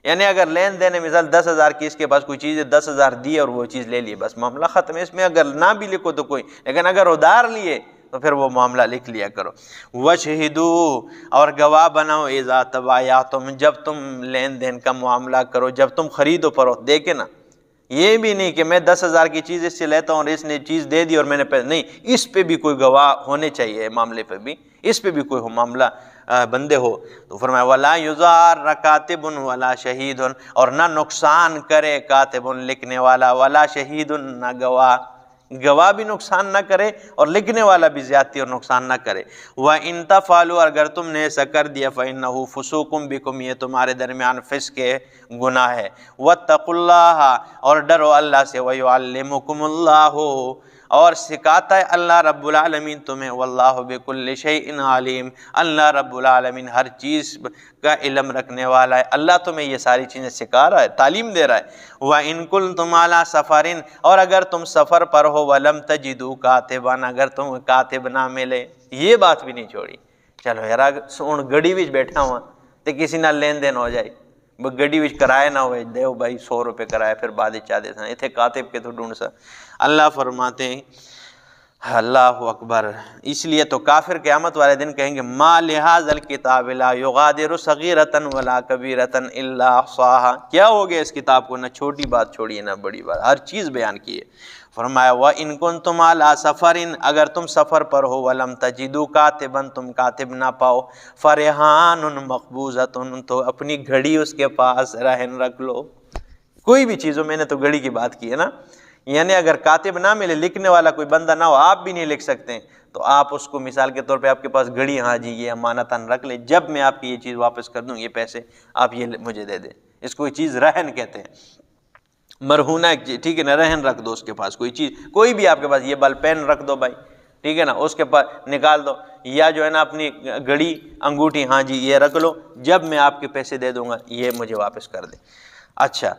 یعنی اگر لین دین مثال 10,000 کی، اس کے پاس کوئی چیز ہے، 10,000 دی اور وہ چیز لے لی، بس معاملہ ختم ہے، اس میں اگر نہ بھی لکھو تو کوئی، لیکن اگر ادھار لیے تو پھر وہ معاملہ لکھ لیا کرو، وَشْهِدُوا، اور گواہ بناؤ، اذا تبایعتم، جب تم لین دین کا معاملہ کرو، جب تم خرید و فروخت، دیکھے نا، یہ بھی نہیں کہ میں 10,000 کی چیز اس سے لیتا ہوں اور اس نے چیز دے دی اور میں نے پیسے، نہیں، اس پہ بھی کوئی گواہ ہونے چاہیے، معاملے پہ بھی، اس پہ بھی کوئی ہو معاملہ بندے ہو، تو فرمایا وَلَا يُضَارَّ كَاتِبٌ وَلَا شَهِيدٌ، اور نہ نقصان کرے کاتب، لکھنے والا، ولا شہید، نہ گواہ، گواہ بھی نقصان نہ کرے اور لکھنے والا بھی زیادتی اور نقصان نہ کرے، وَإِن تَفْعَلُوا، اگر تم نے ایسا کر دیا، فَإِنَّهُ فُسُوقٌ بِكُمْ، یہ تمہارے درمیان فسق ہے، گناہ ہے، وَاتَّقُوا اللَّهَ، اور ڈرو اللہ سے، وَيُعَلِّمُكُمُ اللَّهُ، اور سکھاتا ہے اللہ رب العالمین تمہیں، واللہ بکل شیء علیم، اللہ رب العالمین ہر چیز کا علم رکھنے والا ہے، اللہ تمہیں یہ ساری چیزیں سکھا رہا ہے، تعلیم دے رہا ہے، وَإِن كُنتُمْ عَلَىٰ سَفَرٍ، اور اگر تم سفر پر ہو، وَلَمْ تَجِدُوا كَاتِبًا، اگر تم کاتب نہ ملے، یہ بات بھی نہیں چھوڑی، چلو یار ہن گڑی وچ بیٹھا ہوا تے کسی نال لین دین ہو جائے، گڈی وچ کرایہ نہ ہوئے، دیو بھائی 100 روپے کرایہ، پھر بعد چاہ دے سن ایتھے کاتب کے تو ڈھونڈ سا، اللہ فرماتے ہیں، اللہ اکبر، اس لیے تو کافر قیامت والے دن کہیں گے ما لہذا الکتاب لا یغادر صغیرۃ ولا کبیرۃ الا احصاها، کیا ہو گیا اس کتاب کو، نہ چھوٹی بات چھوڑی ہے نہ بڑی بات، ہر چیز بیان کی ہے، فرمایا وَإِن كُنتُمْ عَلَىٰ سَفَرٍ، اگر تم سفر پر ہو، وَلَمْ تَجِدُوا كَاتِبًا، تم کاتب نہ پاؤ، فَرِحَانٌ مَقْبُوضَةٌ، تو اپنی گھڑی اس کے پاس رہن رکھ لو، کوئی بھی چیزوں، میں نے تو گھڑی کی بات کی ہے نا، یعنی اگر کاتب نہ ملے، لکھنے والا کوئی بندہ نہ ہو، آپ بھی نہیں لکھ سکتے، تو آپ اس کو مثال کے طور پہ آپ کے پاس گھڑی، ہاں جی یہ امانتاً رکھ لیں، جب میں آپ کی یہ چیز واپس کر دوں، یہ پیسے آپ یہ مجھے دے دیں، اس کو یہ چیز رہن کہتے ہیں، مرہونہ، ٹھیک ہے نا، رہن رکھ دو اس کے پاس کوئی چیز، کوئی بھی آپ کے پاس، یہ بل پین رکھ دو بھائی، ٹھیک ہے نا، اس کے پاس نکال دو، یا جو ہے نا اپنی گھڑی، انگوٹھی، ہاں جی یہ رکھ لو، جب میں آپ کے پیسے دے دوں گا یہ مجھے واپس کر دیں۔ اچھا،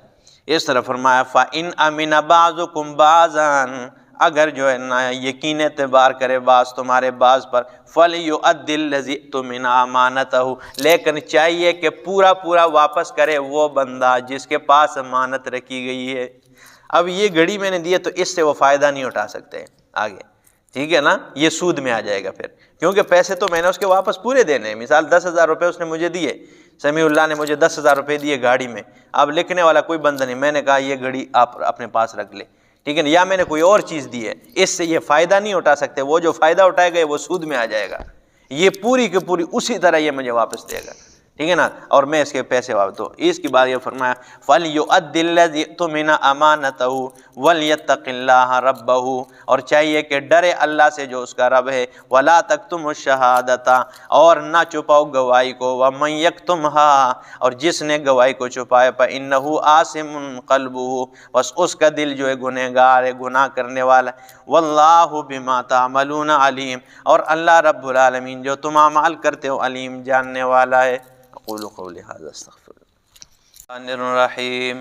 اس طرح فرمایا فَإِنْ أَمِنَ بَعْضُكُمْ بَعْضًا، اگر جو ہے نا یقین اعتبار کرے بعض تمہارے بعض پر، فَلْيُؤَدِّ الَّذِي اؤْتُمِنَ أَمَانَتَهُ، لیکن چاہیے کہ پورا پورا واپس کرے وہ بندہ جس کے پاس امانت رکھی گئی ہے، اب یہ گھڑی میں نے دی ہے تو اس سے وہ فائدہ نہیں اٹھا سکتے آگے، ٹھیک ہے نا، یہ سود میں آ جائے گا پھر، کیونکہ پیسے تو میں نے اس کے واپس پورے دینے ہیں، مثال 10,000 روپے اس نے مجھے دیے، سمیع اللہ نے مجھے 10,000 روپے دیے گاڑی میں، اب لکھنے والا کوئی بندہ نہیں، میں نے کہا یہ گھڑی آپ اپنے پاس رکھ لے، ٹھیک ہے نا، یا میں نے کوئی اور چیز دی ہے، اس سے یہ فائدہ نہیں اٹھا سکتے، وہ جو فائدہ اٹھائے گا وہ سود میں آ جائے گا، یہ پوری کی پوری اسی طرح یہ مجھے واپس دے گا، ٹھیک ہے نا، اور میں اس کے پیسے واپس دو، اس کی بات یہ فرمایا فَلْيُؤَدِّ الَّذِي اؤْتُمِنَ أَمَانَتَهُ وَلْيَتَّقِ اللَّهَ رَبَّهُ، اور چاہیے کہ ڈرے اللہ سے جو اس کا رب ہے، وَلَا تَكْتُمُوا الشَّهَادَةَ، اور نہ چھپاؤ گواہی کو، وَمَن يَكْتُمْهَا، اور جس نے گواہی کو چھپایا، فَإِنَّهُ آثِمٌ قَلْبُهُ، بس اس کا دل جو ہے گنہگار ہے، گناہ کرنے والا، وَاللَّهُ بِمَا تَعْمَلُونَ عَلِيمٌ، اور اللہ رب العالمین جو تم اعمال کرتے ہو علیم، جاننے والا ہے۔ اقول قولی ھذا استغفر اللہ الرحیم،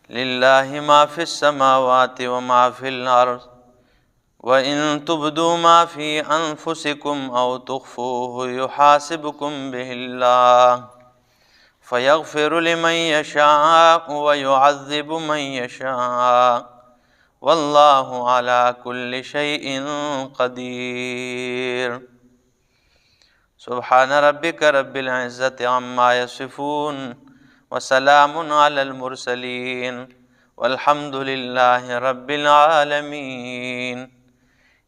للہ ما فی السماوات وما فی الارض، وَإِن تُبْدُوا مَا فِي أَنفُسِكُمْ أَوْ تُخْفُوهُ يُحَاسِبْكُم بِهِ اللَّهُ فَيَغْفِرُ لِمَن يَشَاءُ وَيُعَذِّبُ مَن يَشَاءُ وَاللَّهُ عَلَى كُلِّ شَيْءٍ قَدِيرٌ۔ سبحان ربک رب العزت عما یصفون، وسلام علی المرسلین والحمد للہ رب العالمین۔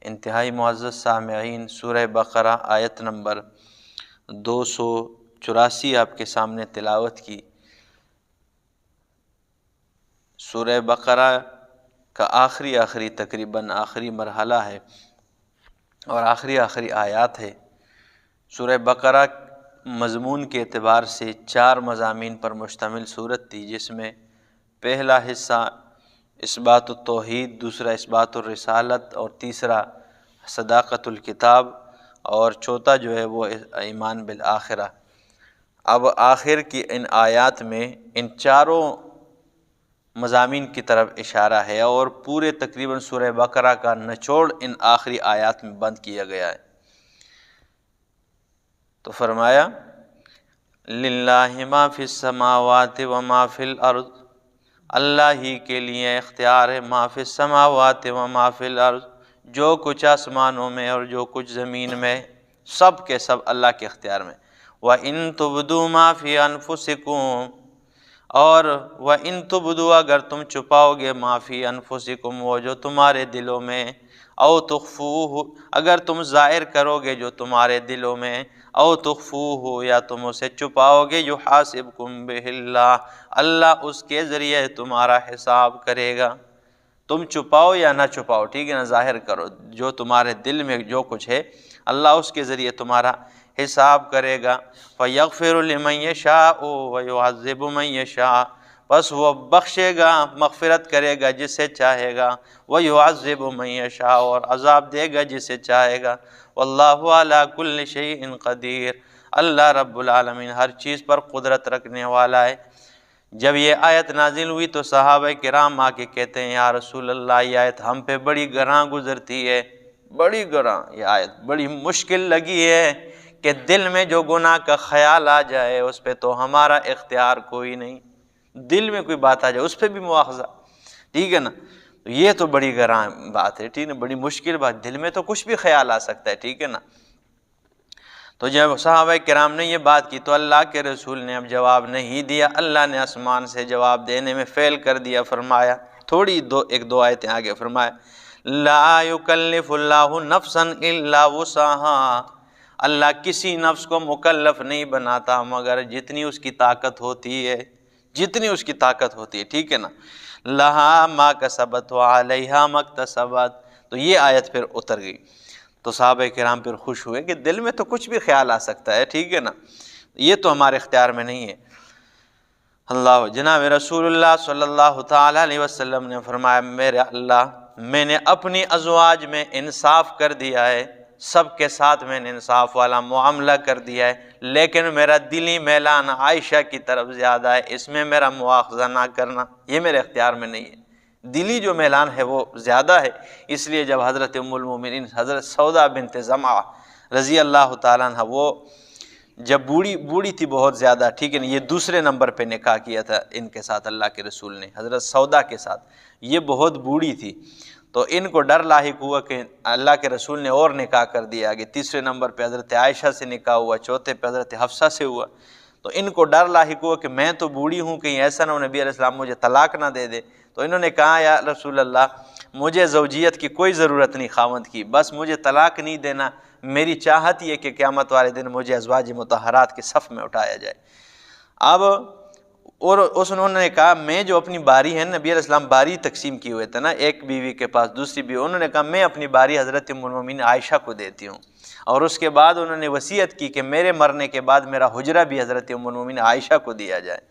انتہائی معزز سامعین، سورہ بقرہ آیت نمبر 284 آپ کے سامنے تلاوت کی۔ سورہ بقرہ کا آخری تقریباً آخری مرحلہ ہے اور آخری آیات ہے۔ سورہ بقرہ مضمون کے اعتبار سے 4 مضامین پر مشتمل صورت تھی، جس میں پہلا حصہ اثبات التوحید، دوسرا اثبات الرسالت، اور تیسرا صداقت الکتاب، اور چوتھا جو ہے وہ ایمان بالآخرہ۔ اب آخر کی ان آیات میں ان چاروں مضامین کی طرف اشارہ ہے، اور پورے تقریباً سورہ بقرہ کا نچوڑ ان آخری آیات میں بند کیا گیا ہے۔ تو فرمایا للہ ما فی السماوات و ما فی الارض، اللہ ہی کے لیے اختیار ہے ما فی السماوات و ما فی الارض، جو کچھ آسمانوں میں اور جو کچھ زمین میں، سب کے سب اللہ کے اختیار میں۔ وَإِن تُبْدُوا مَا فِي أَنفُسِكُمْ، اور وَإِن تُبْدُوا، اگر تم چھپاؤ گے ما فی انفسکم، وہ جو تمہارے دلوں میں، او تخفوہ، اگر تم ظاہر کرو گے جو تمہارے دلوں میں، او تخفوہ، یا تم اسے چھپاؤ گے، یحاسبکم بہ اللہ، اللہ اس کے ذریعے تمہارا حساب کرے گا۔ تم چھپاؤ یا نہ چھپاؤ، ٹھیک ہے نا، ظاہر کرو جو تمہارے دل میں جو کچھ ہے، اللہ اس کے ذریعے تمہارا حساب کرے گا۔ فَيَغْفِرُ لِمَن يَشَاءُ وَيُعَذِّبُ مَن يَشَاءُ، بس وہ بخشے گا، مغفرت کرے گا جسے چاہے گا، وَيُعَذِّبُ مَن يَشَاءُ، اور عذاب دے گا جسے چاہے گا۔ وَاللَّهُ عَلَى كُلِّ شَيْءٍ قَدِيرٌ، اللہ رب العالمین ہر چیز پر قدرت رکھنے والا ہے۔ جب یہ آیت نازل ہوئی تو صحابہ کرام آ کے کہتے ہیں یا رسول اللہ، یہ آیت ہم پہ بڑی گراں گزرتی ہے، بڑی گراں، یہ آیت بڑی مشکل لگی ہے کہ دل میں جو گناہ کا خیال آ جائے اس پہ تو ہمارا اختیار کوئی نہیں، دل میں کوئی بات آ جائے اس پہ بھی مواخذہ، ٹھیک ہے نا، یہ تو بڑی گراں بات ہے، ٹھیک ہے نا، بڑی مشکل بات، دل میں تو کچھ بھی خیال آ سکتا ہے، ٹھیک ہے نا۔ تو جب صحابہ کرام نے یہ بات کی تو اللہ کے رسول نے اب جواب نہیں دیا، اللہ نے آسمان سے جواب دینے میں فیل کر دیا، فرمایا تھوڑی ایک دو آیتیں آگے فرمایا لا یکلف اللہ نفسا الا وسعها، اللہ کسی نفس کو مکلف نہیں بناتا مگر جتنی اس کی طاقت ہوتی ہے، جتنی اس کی طاقت ہوتی ہے، ٹھیک ہے نا، لہا ما کسبت وعلیہا ما اکتسبت، تو یہ آیت پھر اتر گئی۔ تو صحابہ کرام پھر خوش ہوئے کہ دل میں تو کچھ بھی خیال آ سکتا ہے، ٹھیک ہے نا، یہ تو ہمارے اختیار میں نہیں ہے۔ اللہ جناب رسول اللہ صلی اللہ تعالیٰ علیہ وسلم نے فرمایا میرے اللہ، میں نے اپنی ازواج میں انصاف کر دیا ہے، سب کے ساتھ میں نے انصاف والا معاملہ کر دیا ہے، لیکن میرا دلی میلان عائشہ کی طرف زیادہ ہے، اس میں میرا مواخذہ نہ کرنا، یہ میرے اختیار میں نہیں ہے، دلی جو میلان ہے وہ زیادہ ہے۔ اس لیے جب حضرت ام المومنین حضرت سودا بنت زمعہ رضی اللہ تعالیٰ عنہ، وہ جب بوڑھی تھی بہت زیادہ، ٹھیک ہے نا، یہ دوسرے نمبر پہ نکاح کیا تھا ان کے ساتھ اللہ کے رسول نے، حضرت سودا کے ساتھ، یہ بہت بوڑھی تھی، تو ان کو ڈر لاحق ہوا کہ اللہ کے رسول نے اور نکاح کر دیا آگے، تیسرے نمبر پہ حضرت عائشہ سے نکاح ہوا، چوتھے پہ حضرت حفصہ سے ہوا، تو ان کو ڈر لاحق ہوا کہ میں تو بوڑھی ہوں، کہیں ایسا نہ ہو نبی علیہ السلام مجھے طلاق نہ دے دے، تو انہوں نے کہا یا رسول اللہ مجھے زوجیت کی کوئی ضرورت نہیں خاوند کی، بس مجھے طلاق نہیں دینا، میری چاہت یہ کہ قیامت والے دن مجھے ازواج مطہرات کے صف میں اٹھایا جائے۔ اب اور انہوں نے کہا میں جو اپنی باری ہے، نبی علیہ السلام باری تقسیم کیے ہوئے تھے نا، ایک بیوی کے پاس دوسری بیوی، انہوں نے کہا میں اپنی باری حضرت ام المومنین عائشہ کو دیتی ہوں، اور اس کے بعد انہوں نے وصیت کی کہ میرے مرنے کے بعد میرا حجرہ بھی حضرت ام المومنین عائشہ کو دیا جائے۔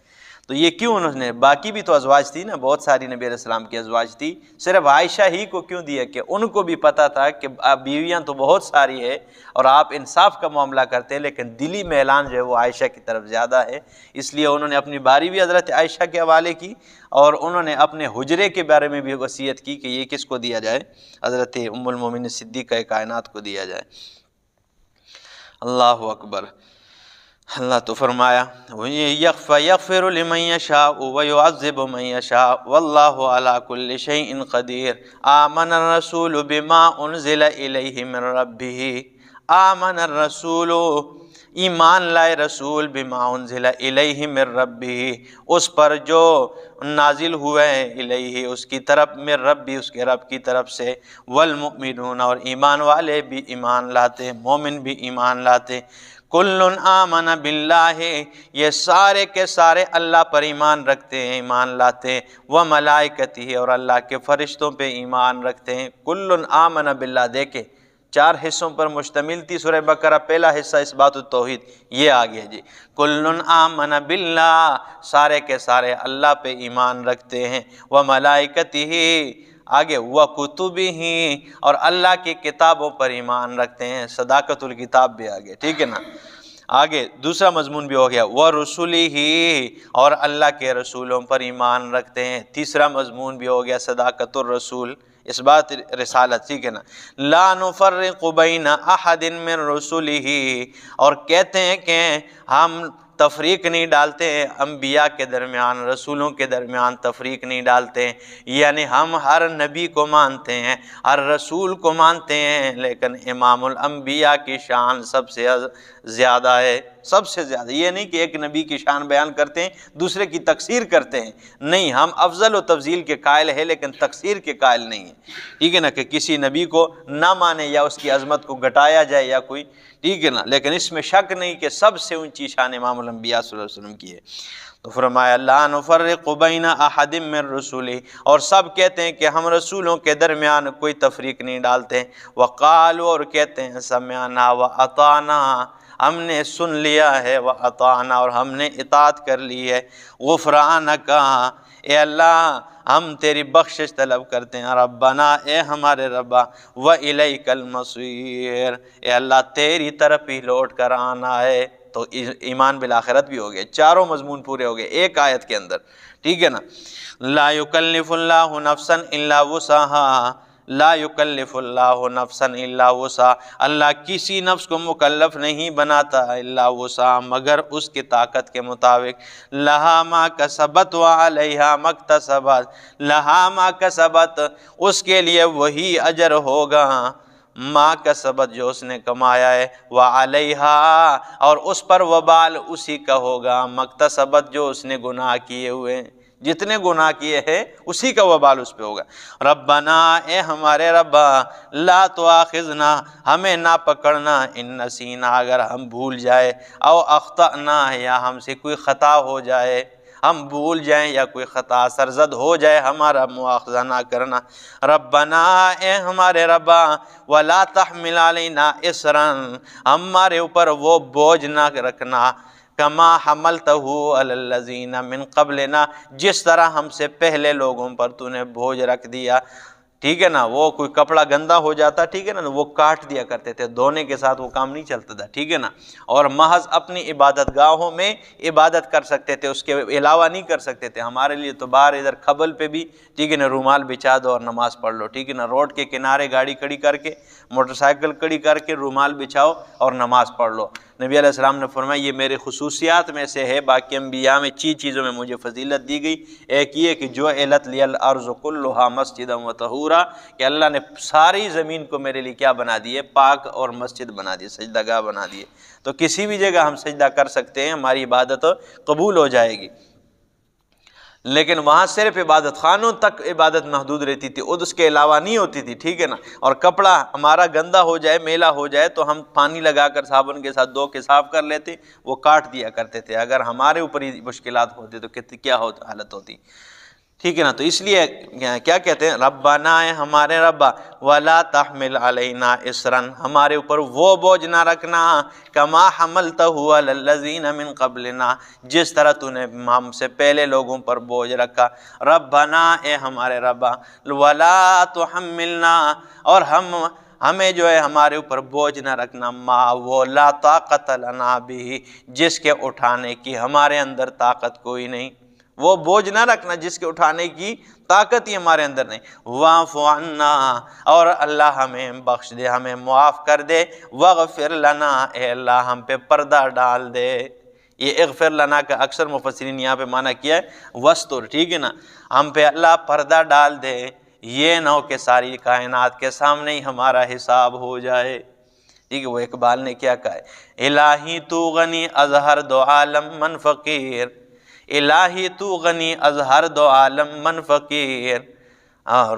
تو یہ کیوں انہوں نے، باقی بھی تو ازواج تھی نا، بہت ساری نبی علیہ السلام کی ازواج تھی، صرف عائشہ ہی کو کیوں دیا کہ ان کو بھی پتہ تھا کہ بیویاں تو بہت ساری ہے اور آپ انصاف کا معاملہ کرتے ہیں، لیکن دلی میلان جو ہے وہ عائشہ کی طرف زیادہ ہے، اس لیے انہوں نے اپنی باری بھی حضرت عائشہ کے حوالے کی، اور انہوں نے اپنے حجرے کے بارے میں بھی وصیت کی کہ یہ کس کو دیا جائے، حضرت ام المومنین صدیقہ کائنات کو دیا جائے۔ اللہ اکبر۔ اللہ تو فرمایا یغفر لمن یشاء ویعذب من یشاء واللہ علی کل شیء قدیر آمن الرسول بما انزل الیہ من ربہ آمن الرسول ایمان لائے رسول بما انزل الیہ من ربہ اس پر جو نازل ہوئے ہیں الیہ اس کی طرف من ربی اس کے رب کی طرف سے والمؤمنون اور ایمان والے بھی ایمان لاتے مومن بھی ایمان لاتے کل آمن باللہ یہ سارے کے سارے اللہ پر ایمان رکھتے ہیں ایمان لاتے ہیں وملائکتہ اور اللہ کے فرشتوں پہ ایمان رکھتے ہیں کل آمن باللہ دیکھیں 4 حصوں پر مشتمل تھی سورہ بقرہ پہلا حصہ اثبات التوحید یہ آ گیا جی کل آمن باللہ سارے کے سارے اللہ پہ ایمان رکھتے ہیں وملائکتہ آگے وَكُتُبِهِ اور اللہ کی کتابوں پر ایمان رکھتے ہیں صداقت الکتاب بھی آگے ٹھیک ہے نا آگے دوسرا مضمون بھی ہو گیا وَرُسُلِهِ اور اللہ کے رسولوں پر ایمان رکھتے ہیں تیسرا مضمون بھی ہو گیا صداقت الرسول اس بات رسالت ٹھیک ہے نا لا نفرق بین احد من رسله اور کہتے ہیں کہ ہم تفریق نہیں ڈالتے ہیں انبیاء کے درمیان رسولوں کے درمیان تفریق نہیں ڈالتے ہیں یعنی ہم ہر نبی کو مانتے ہیں ہر رسول کو مانتے ہیں لیکن امام الانبیاء کی شان سب سے زیادہ ہے سب سے زیادہ یہ نہیں کہ ایک نبی کی شان بیان کرتے ہیں دوسرے کی تقصیر کرتے ہیں نہیں ہم افضل و تفضیل کے قائل ہیں لیکن تقصیر کے قائل نہیں ہیں ٹھیک ہے نا کہ کسی نبی کو نہ مانے یا اس کی عظمت کو گھٹایا جائے یا کوئی ٹھیک ہے نا لیکن اس میں شک نہیں کہ سب سے اونچی شان امام الانبیاء صلی اللہ علیہ وسلم کی ہے تو فرمایا لا نفرق بین احد من رسولہ اور سب کہتے ہیں کہ ہم رسولوں کے درمیان کوئی تفریق نہیں ڈالتے وقالوا اور کہتے ہیں سمعنا واطعنا ہم نے سن لیا ہے واطعنا اور ہم نے اطاعت کر لی ہے غفرانک اے اللہ ہم تیری بخشش طلب کرتے ہیں ربنا اے ہمارے ربا وَإِلَيْكَ الْمَصِيرُ اے اللہ تیری طرف ہی لوٹ کر آنا ہے تو ایمان بالآخرت بھی ہو گئے چاروں مضمون پورے ہو گئے ایک آیت کے اندر ٹھیک ہے نا لا یکلف اللہ نفسا الا وسعها لا یکلف اللہ نفسا الا وسعها اللہ کسی نفس کو مکلف نہیں بناتا الا وسعها مگر اس کی طاقت کے مطابق لہا ما کسبت وعلیہا ما اکتسبت لہا ما کسبت اس کے لیے وہی اجر ہوگا ما کسبت جو اس نے کمایا ہے وعلیہا اور اس پر وبال اسی کا ہوگا مکتسبت جو اس نے گناہ کیے ہوئے ہیں جتنے گناہ کیے ہیں اسی کا وبال اس پہ ہوگا ربنا اے ہمارے ربا لا تؤاخذنا ہمیں نہ پکڑنا ان نسینا اگر ہم بھول جائے او اخطأنا یا ہم سے کوئی خطا ہو جائے ہم بھول جائیں یا کوئی خطا سرزد ہو جائے ہمارا مواخذہ نہ کرنا ربنا اے ہمارے ربا ولا تحمل علینا اسرا ہمارے اوپر وہ بوجھ نہ رکھنا کما حملتہ علی الذین من قبلنا جس طرح ہم سے پہلے لوگوں پر تو نے بوجھ رکھ دیا ٹھیک ہے نا وہ کوئی کپڑا گندا ہو جاتا ٹھیک ہے نا وہ کاٹ دیا کرتے تھے دھونے کے ساتھ وہ کام نہیں چلتا تھا ٹھیک ہے نا اور محض اپنی عبادت گاہوں میں عبادت کر سکتے تھے اس کے علاوہ نہیں کر سکتے تھے ہمارے لیے تو باہر ادھر خبل پہ بھی ٹھیک ہے نا رومال بچھا دو اور نماز پڑھ لو ٹھیک ہے نا روڈ کے کنارے گاڑی کھڑی کر کے موٹر سائیکل کھڑی کر کے رومال بچھاؤ اور نماز پڑھ لو نبی علیہ السلام نے فرمایا یہ میرے خصوصیات میں سے ہے باقی انبیاء میں چیزوں میں مجھے فضیلت دی گئی ایک یہ کہ جو علت لی الارض کلھا مسجدا وطہورا کہ اللہ نے ساری زمین کو میرے لیے کیا بنا دی ہے پاک اور مسجد بنا دی سجدہ گاہ بنا دی تو کسی بھی جگہ ہم سجدہ کر سکتے ہیں ہماری عبادت قبول ہو جائے گی لیکن وہاں صرف عبادت خانوں تک عبادت محدود رہتی تھی اس کے علاوہ نہیں ہوتی تھی ٹھیک ہے نا اور کپڑا ہمارا گندا ہو جائے میلا ہو جائے تو ہم پانی لگا کر صابن کے ساتھ دھو کے صاف کر لیتے وہ کاٹ دیا کرتے تھے اگر ہمارے اوپر ہی مشکلات ہوتی تو کیا حالت ہوتی ٹھیک ہے نا تو اس لیے کیا کہتے ہیں ربنا اے ہمارے ربا ولا تحمل علینا اسرا ہمارے اوپر وہ بوجھ نہ رکھنا کما حملتہ علی الذین من قبلنا جس طرح تو نے ہم سے پہلے لوگوں پر بوجھ رکھا ربنا اے ہمارے ربا ولا تحملنا اور ہمیں جو ہے ہمارے اوپر بوجھ نہ رکھنا ما وہ لا طاقت لنا بھی جس کے اٹھانے کی ہمارے اندر طاقت کوئی نہیں وہ بوجھ نہ رکھنا جس کے اٹھانے کی طاقت ہی ہمارے اندر نہیں واعف عنا اور اللہ ہمیں بخش دے ہمیں معاف کر دے واغفر لنا اے اللہ ہم پہ پردہ ڈال دے یہ اغفر لنا کا اکثر مفسرین یہاں پہ معنی کیا ہے وستر، ٹھیک ہے نا، ہم پہ اللہ پردہ ڈال دے، یہ نہ ہو کہ ساری کائنات کے سامنے ہی ہمارا حساب ہو جائے، ٹھیک ہے۔ وہ اقبال نے کیا کہا ہے، الہی تو غنی از ہر دو عالم من فقیر، الہی تو غنی از ہر دو عالم من فقیر،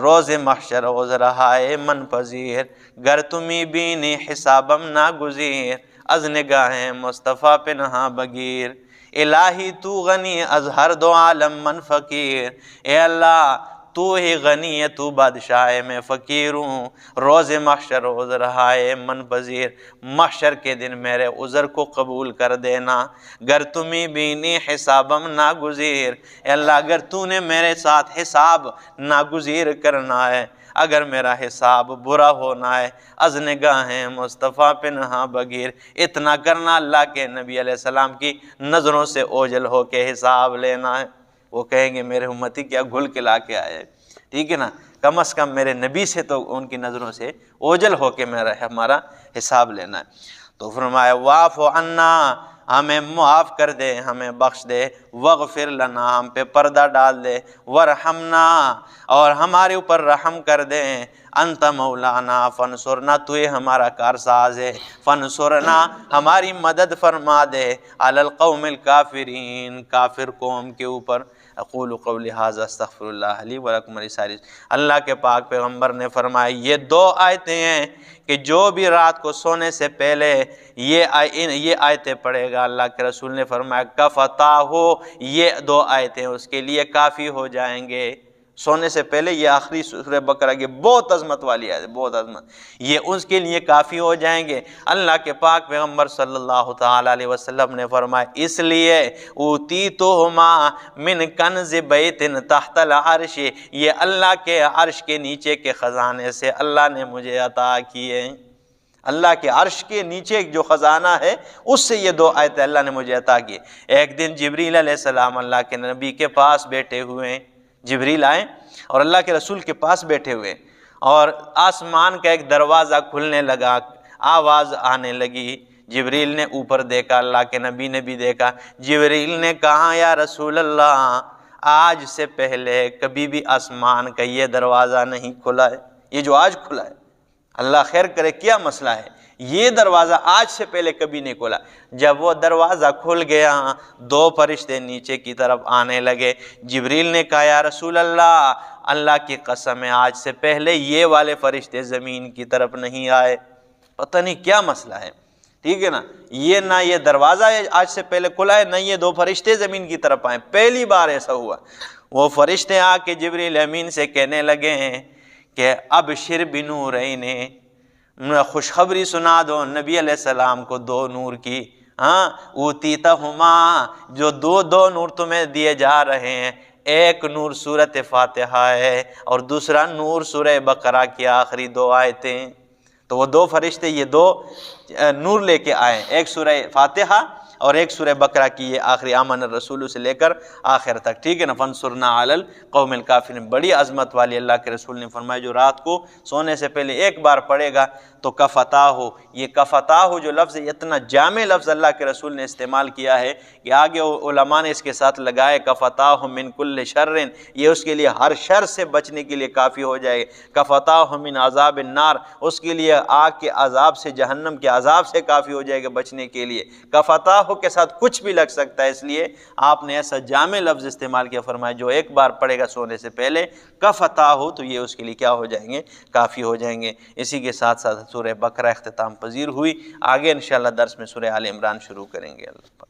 روز محشر عذر ہائے من پذیر، گر تمی بینی حسابم ناگزیر، از نگاہیں مصطفیٰ پنہا بگیر، الہی تو غنی از ہر دو عالم من فقیر، اے اللہ تو ہی غنی ہے، تو بادشاہ ہے، میں فقیر ہوں، روز محشر عذر ہائے من پذیر، محشر کے دن میرے عذر کو قبول کر دینا، گر تمہیں بینی حسابم ناگزیر، اے اللہ اگر تو نے میرے ساتھ حساب ناگزیر کرنا ہے، اگر میرا حساب برا ہونا ہے، از نگاہیں مصطفیٰ پنہا بگیر، اتنا کرنا اللہ کے نبی علیہ السلام کی نظروں سے اوجھل ہو کے حساب لینا ہے۔ وہ کہیں گے میرے امتی کیا گھل کے لا کے آئے، ٹھیک ہے نا، کم از کم میرے نبی سے تو ان کی نظروں سے اوجھل ہو کے ہمارا حساب لینا ہے۔ تو فرمایا واعف عنا، ہمیں معاف کر دے، ہمیں بخش دے، واغفر لنا، ہم پہ پردہ ڈال دے، ورحمنا، اور ہمارے اوپر رحم کر دے، انت مولانا فانصرنا، تو ہی ہمارا کارساز ہے، فانصرنا، ہماری مدد فرما دے، علی القوم الکافرین، کافر قوم کے اوپر۔ اقول قولی ھذا استغفر اللہ لی ولکم ولسائر۔ اللہ کے پاک پیغمبر نے فرمایا یہ دو آیتیں ہیں کہ جو بھی رات کو سونے سے پہلے یہ آیتیں پڑھے گا، اللہ کے رسول نے فرمایا کفتاہ، یہ دو آیتیں اس کے لیے کافی ہو جائیں گے۔ سونے سے پہلے یہ آخری سورہ بقرہ کی بہت عظمت والی آیت ہے، بہت عظمت، یہ اس کے لیے کافی ہو جائیں گے۔ اللہ کے پاک پیغمبر صلی اللہ تعالیٰ علیہ وسلم نے فرمایا اس لیے اوتیتہما من کنز بیت تحت العرش، یہ اللہ کے عرش کے نیچے کے خزانے سے اللہ نے مجھے عطا کیے، اللہ کے عرش کے نیچے جو خزانہ ہے اس سے یہ دو آیتیں اللہ نے مجھے عطا کی۔ ایک دن جبریل علیہ السلام اللہ کے نبی کے پاس بیٹھے ہوئے، جبریل آئے اور اللہ کے رسول کے پاس بیٹھے ہوئے، اور آسمان کا ایک دروازہ کھلنے لگا، آواز آنے لگی، جبریل نے اوپر دیکھا، اللہ کے نبی نے بھی دیکھا، جبریل نے کہا یا رسول اللہ آج سے پہلے کبھی بھی آسمان کا یہ دروازہ نہیں کھلا ہے، یہ جو آج کھلا ہے، اللہ خیر کرے کیا مسئلہ ہے، یہ دروازہ آج سے پہلے کبھی نہیں کھلا۔ جب وہ دروازہ کھل گیا دو فرشتے نیچے کی طرف آنے لگے، جبریل نے کہا یا رسول اللہ اللہ کی قسم ہے آج سے پہلے یہ والے فرشتے زمین کی طرف نہیں آئے، پتہ نہیں کیا مسئلہ ہے، ٹھیک ہے نا، یہ نہ یہ دروازہ آج سے پہلے کھلا ہے، نہ یہ دو فرشتے زمین کی طرف آئے، پہلی بار ایسا ہوا۔ وہ فرشتے آ کے جبریل امین سے کہنے لگے ہیں کہ ابشر بنورین، خوشخبری سنا دو نبی علیہ السلام کو دو نور کی، اوتیتہما، جو دو نور تمہیں دیے جا رہے ہیں، ایک نور سورۃ فاتحہ ہے اور دوسرا نور سورہ بقرہ کی آخری دو آیتیں۔ تو وہ دو فرشتے یہ دو نور لے کے آئے، ایک سورہ فاتحہ اور ایک سورہ بقرہ کی یہ آخری آمن الرسول سے لے کر آخر تک، ٹھیک ہے نا، فانصرنا علی القوم الکافرین، بڑی عظمت والی اللہ کے رسول نے فرمایا جو رات کو سونے سے پہلے ایک بار پڑھے گا تو کفتاہ، یہ کفتاہ جو لفظ ہے اتنا جامع لفظ اللہ کے رسول نے استعمال کیا ہے کہ آگے علماء نے اس کے ساتھ لگائے کفتاہ من کل شر، یہ اس کے لیے ہر شر سے بچنے کے لیے کافی ہو جائے گا، کفتاہ من عذاب النار، اس کے لیے آگ کے عذاب سے، جہنم کے عذاب سے کافی ہو جائے گا بچنے کے لیے، کفتاہ کے ساتھ کچھ بھی لگ سکتا ہے، اس لیے آپ نے ایسا جامع لفظ استعمال کیا، فرمایا جو ایک بار پڑھے گا سونے سے پہلے کفتاہ ہو تو یہ اس کے لیے کیا ہو جائیں گے، کافی ہو جائیں گے۔ اسی کے ساتھ ساتھ سورہ بقرہ اختتام پذیر ہوئی، آگے انشاءاللہ درس میں سورہ آل عمران شروع کریں گے۔ اللہ